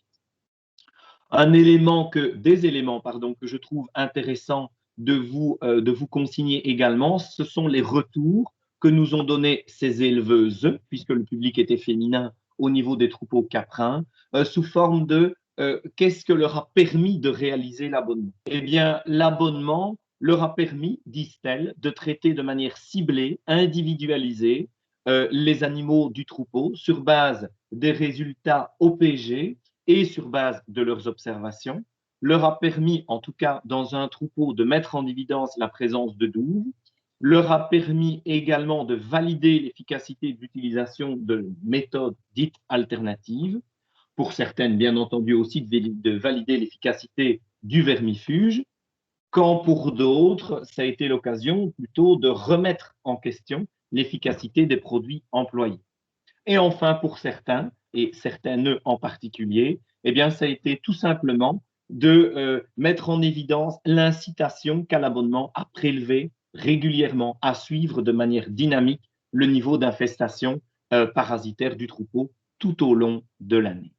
Des éléments que je trouve intéressant de vous consigner également, ce sont les retours que nous ont donnés ces éleveuses, puisque le public était féminin au niveau des troupeaux caprins, sous forme de qu'est-ce que leur a permis de réaliser l'abonnement. Eh bien, l'abonnement leur a permis, disent-elles, de traiter de manière ciblée, individualisée, les animaux du troupeau sur base des résultats OPG et sur base de leurs observations, leur a permis, en tout cas dans un troupeau, de mettre en évidence la présence de douves, leur a permis également de valider l'efficacité de l'utilisation de méthodes dites alternatives, pour certaines, bien entendu, aussi de valider l'efficacité du vermifuge, quand pour d'autres, ça a été l'occasion plutôt de remettre en question l'efficacité des produits employés. Et enfin, pour certains, et certains nœuds en particulier, eh bien, ça a été tout simplement de mettre en évidence l'incitation qu'a l'abonnement à prélever régulièrement, à suivre de manière dynamique le niveau d'infestation parasitaire du troupeau tout au long de l'année.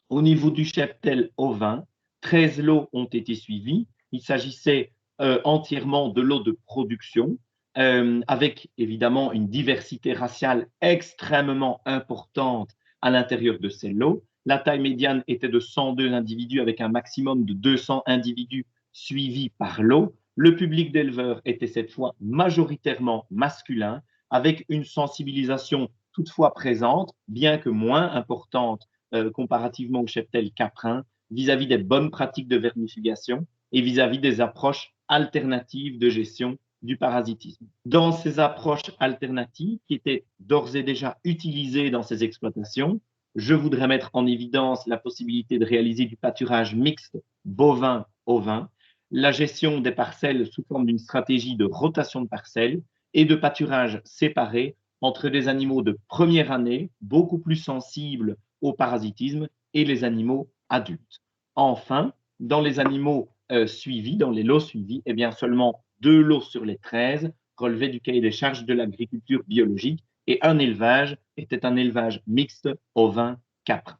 Au niveau du cheptel ovin, 13 lots ont été suivis. Il s'agissait entièrement de lots de production, avec évidemment une diversité raciale extrêmement importante à l'intérieur de ces lots. La taille médiane était de 102 individus avec un maximum de 200 individus suivis par lot. Le public d'éleveurs était cette fois majoritairement masculin, avec une sensibilisation toutefois présente, bien que moins importante comparativement au cheptel caprin, vis-à-vis des bonnes pratiques de vermifugation et vis-à-vis des approches alternatives de gestion du parasitisme. Dans ces approches alternatives qui étaient d'ores et déjà utilisées dans ces exploitations, je voudrais mettre en évidence la possibilité de réaliser du pâturage mixte bovin-ovin, la gestion des parcelles sous forme d'une stratégie de rotation de parcelles et de pâturage séparé entre des animaux de première année, beaucoup plus sensibles au parasitisme, et les animaux adultes. Enfin, dans les animaux suivis, dans les lots suivis, eh bien seulement 2 lots sur les 13 relevaient du cahier des charges de l'agriculture biologique et un élevage était un élevage mixte ovin-caprin.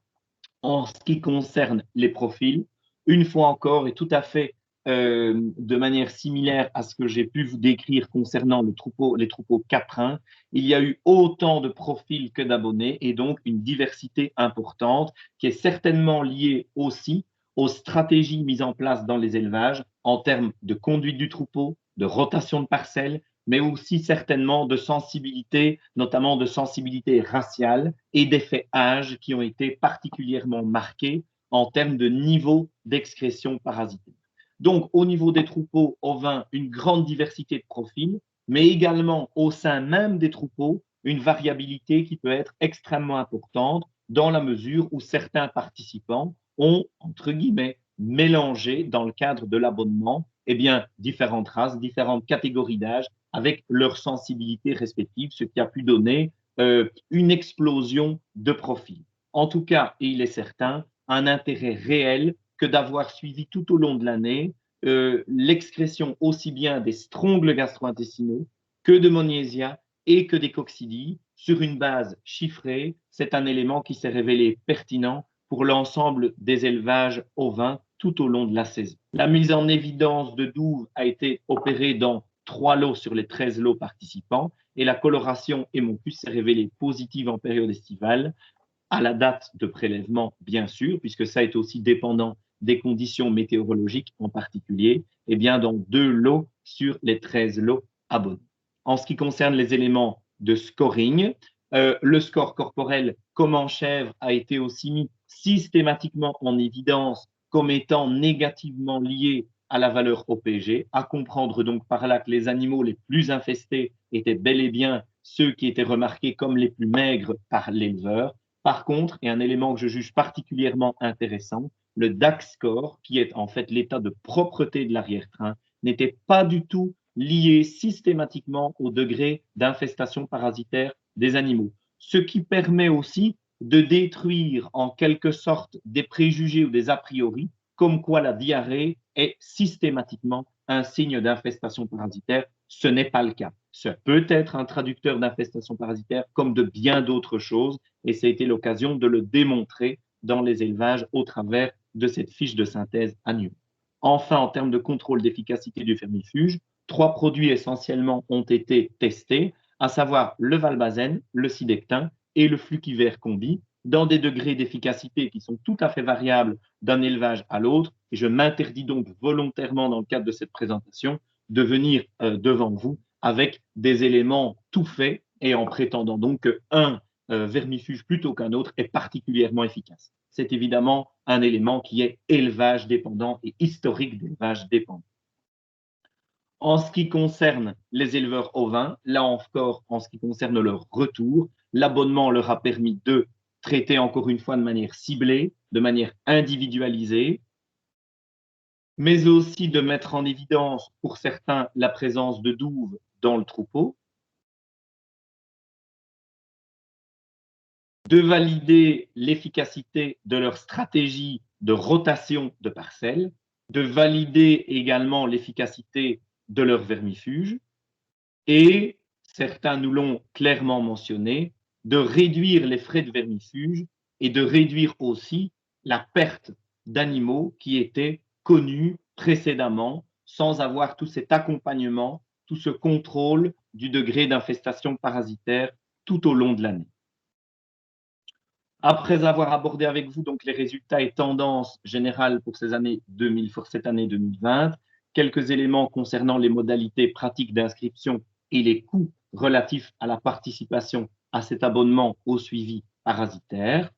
En ce qui concerne les profils, une fois encore et tout à fait de manière similaire à ce que j'ai pu vous décrire concernant les troupeaux caprins, il y a eu autant de profils que d'abonnés et donc une diversité importante qui est certainement liée aussi aux stratégies mises en place dans les élevages en termes de conduite du troupeau, de rotation de parcelles, mais aussi certainement de sensibilité, notamment de sensibilité raciale et d'effets âge qui ont été particulièrement marqués en termes de niveau d'excrétion parasitaire. Donc, au niveau des troupeaux ovins, une grande diversité de profils, mais également au sein même des troupeaux, une variabilité qui peut être extrêmement importante dans la mesure où certains participants ont, entre guillemets, mélangé dans le cadre de l'abonnement eh bien, différentes races, différentes catégories d'âge avec leurs sensibilités respectives, ce qui a pu donner une explosion de profils. En tout cas, et il est certain, un intérêt réel que d'avoir suivi tout au long de l'année l'excrétion aussi bien des strongles gastro-intestinaux que de Magnésia et que des coccidies sur une base chiffrée. C'est un élément qui s'est révélé pertinent pour l'ensemble des élevages ovins tout au long de la saison. La mise en évidence de douves a été opérée dans 3 lots sur les 13 lots participants et la coloration hémoncus s'est révélée positive en période estivale à la date de prélèvement, bien sûr, puisque ça est aussi dépendant des conditions météorologiques en particulier, et bien dans 2 lots sur les 13 lots abonnés. En ce qui concerne les éléments de scoring, le score corporel comme en chèvre a été aussi mis systématiquement en évidence comme étant négativement lié à la valeur OPG, à comprendre donc par là que les animaux les plus infestés étaient bel et bien ceux qui étaient remarqués comme les plus maigres par l'éleveur. Par contre, et un élément que je juge particulièrement intéressant, le DAX score, qui est en fait l'état de propreté de l'arrière-train, n'était pas du tout lié systématiquement au degré d'infestation parasitaire des animaux, ce qui permet aussi de détruire en quelque sorte des préjugés ou des a priori, comme quoi la diarrhée est systématiquement un signe d'infestation parasitaire. Ce n'est pas le cas. Ce peut être un traducteur d'infestation parasitaire comme de bien d'autres choses, et ça a été l'occasion de le démontrer dans les élevages au travers de cette fiche de synthèse annuelle. Enfin, en termes de contrôle d'efficacité du vermifuge, 3 produits essentiellement ont été testés, à savoir le valbazène, le sidectin et le flukiver combi, dans des degrés d'efficacité qui sont tout à fait variables d'un élevage à l'autre. Et je m'interdis donc volontairement, dans le cadre de cette présentation, de venir devant vous avec des éléments tout faits et en prétendant donc qu'un vermifuge plutôt qu'un autre est particulièrement efficace. C'est évidemment un élément qui est élevage dépendant et historique d'élevage dépendant. En ce qui concerne les éleveurs ovins, là encore, en ce qui concerne leur retour, l'abonnement leur a permis de traiter encore une fois de manière ciblée, de manière individualisée, mais aussi de mettre en évidence pour certains la présence de douves dans le troupeau, de valider l'efficacité de leur stratégie de rotation de parcelles, de valider également l'efficacité de leur vermifuge et, certains nous l'ont clairement mentionné, de réduire les frais de vermifuge et de réduire aussi la perte d'animaux qui étaient connus précédemment sans avoir tout cet accompagnement, tout ce contrôle du degré d'infestation parasitaire tout au long de l'année. Après avoir abordé avec vous donc les résultats et tendances générales pour cette année 2020, quelques éléments concernant les modalités pratiques d'inscription et les coûts relatifs à la participation à cet abonnement au suivi parasitaire,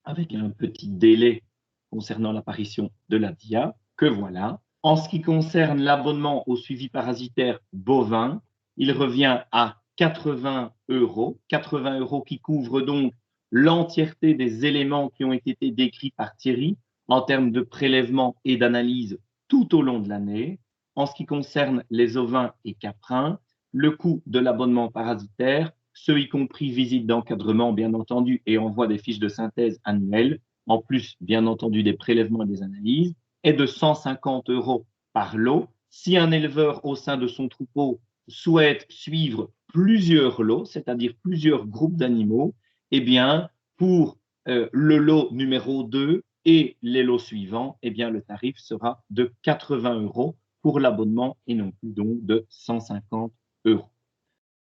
avec un petit délai concernant l'apparition de la DIA, que voilà. En ce qui concerne l'abonnement au suivi parasitaire bovin, il revient à 80 €, 80 € qui couvrent donc l'entièreté des éléments qui ont été décrits par Thierry en termes de prélèvement et d'analyse tout au long de l'année. En ce qui concerne les ovins et caprins, le coût de l'abonnement parasitaire, ce y compris visite d'encadrement, bien entendu, et envoi des fiches de synthèse annuelles, en plus, bien entendu, des prélèvements et des analyses, est de 150 € par lot. Si un éleveur au sein de son troupeau souhaite suivre plusieurs lots, c'est-à-dire plusieurs groupes d'animaux, eh bien, pour le lot numéro 2 et les lots suivants, eh bien, le tarif sera de 80 € pour l'abonnement et non plus donc de 150 €.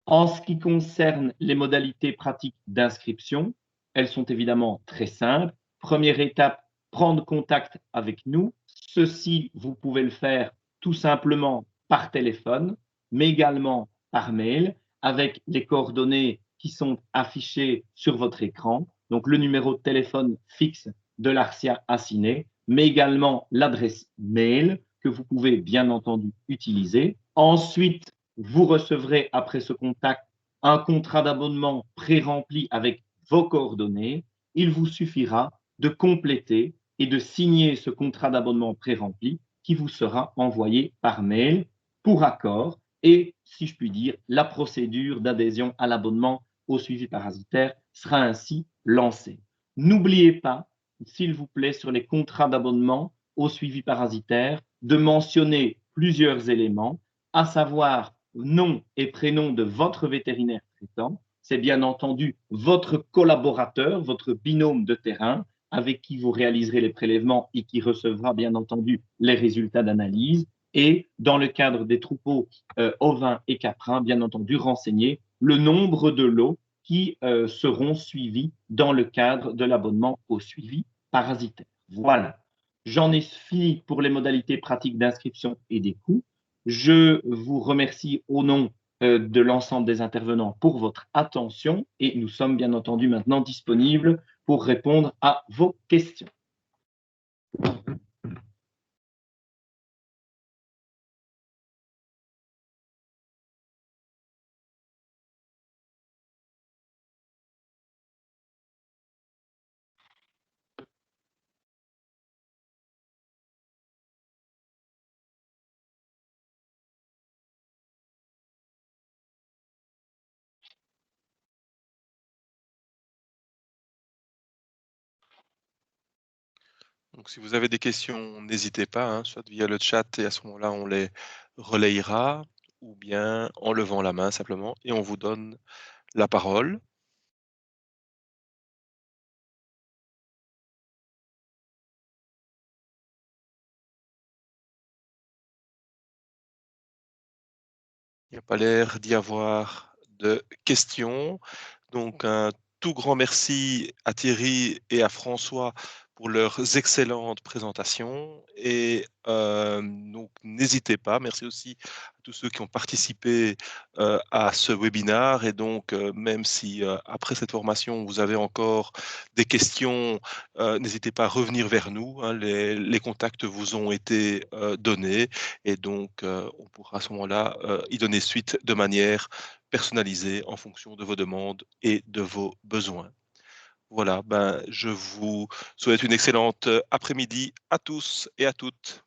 En ce qui concerne les modalités pratiques d'inscription, elles sont évidemment très simples. Première étape, prendre contact avec nous. Ceci, vous pouvez le faire tout simplement par téléphone, mais également par mail, avec les coordonnées qui sont affichées sur votre écran. Donc, le numéro de téléphone fixe de l'Arcia Aciné, mais également l'adresse mail que vous pouvez bien entendu utiliser. Ensuite, vous recevrez après ce contact un contrat d'abonnement pré-rempli avec vos coordonnées. Il vous suffira de compléter et de signer ce contrat d'abonnement pré-rempli qui vous sera envoyé par mail pour accord et, si je puis dire, la procédure d'adhésion à l'abonnement au suivi parasitaire sera ainsi lancée. N'oubliez pas, s'il vous plaît, sur les contrats d'abonnement au suivi parasitaire, de mentionner plusieurs éléments, à savoir nom et prénom de votre vétérinaire traitant. C'est bien entendu votre collaborateur, votre binôme de terrain, avec qui vous réaliserez les prélèvements et qui recevra bien entendu les résultats d'analyse. Et dans le cadre des troupeaux ovins et caprins, bien entendu, renseigner le nombre de lots qui seront suivis dans le cadre de l'abonnement au suivi parasitaire. Voilà. J'en ai fini pour les modalités pratiques d'inscription et des coûts. Je vous remercie au nom de l'ensemble des intervenants pour votre attention et nous sommes bien entendu maintenant disponibles pour répondre à vos questions. Donc, si vous avez des questions, n'hésitez pas, hein, soit via le chat et à ce moment-là, on les relayera, ou bien en levant la main simplement et on vous donne la parole. Il n'y a pas l'air d'y avoir de questions. Donc, un tout grand merci à Thierry et à François pour leurs excellentes présentations. Et donc, n'hésitez pas. Merci aussi à tous ceux qui ont participé à ce webinaire. Et donc, même si après cette formation, vous avez encore des questions, n'hésitez pas à revenir vers nous. Hein. Les contacts vous ont été donnés. Et donc, on pourra à ce moment-là y donner suite de manière personnalisée en fonction de vos demandes et de vos besoins. Voilà, je vous souhaite une excellente après-midi à tous et à toutes.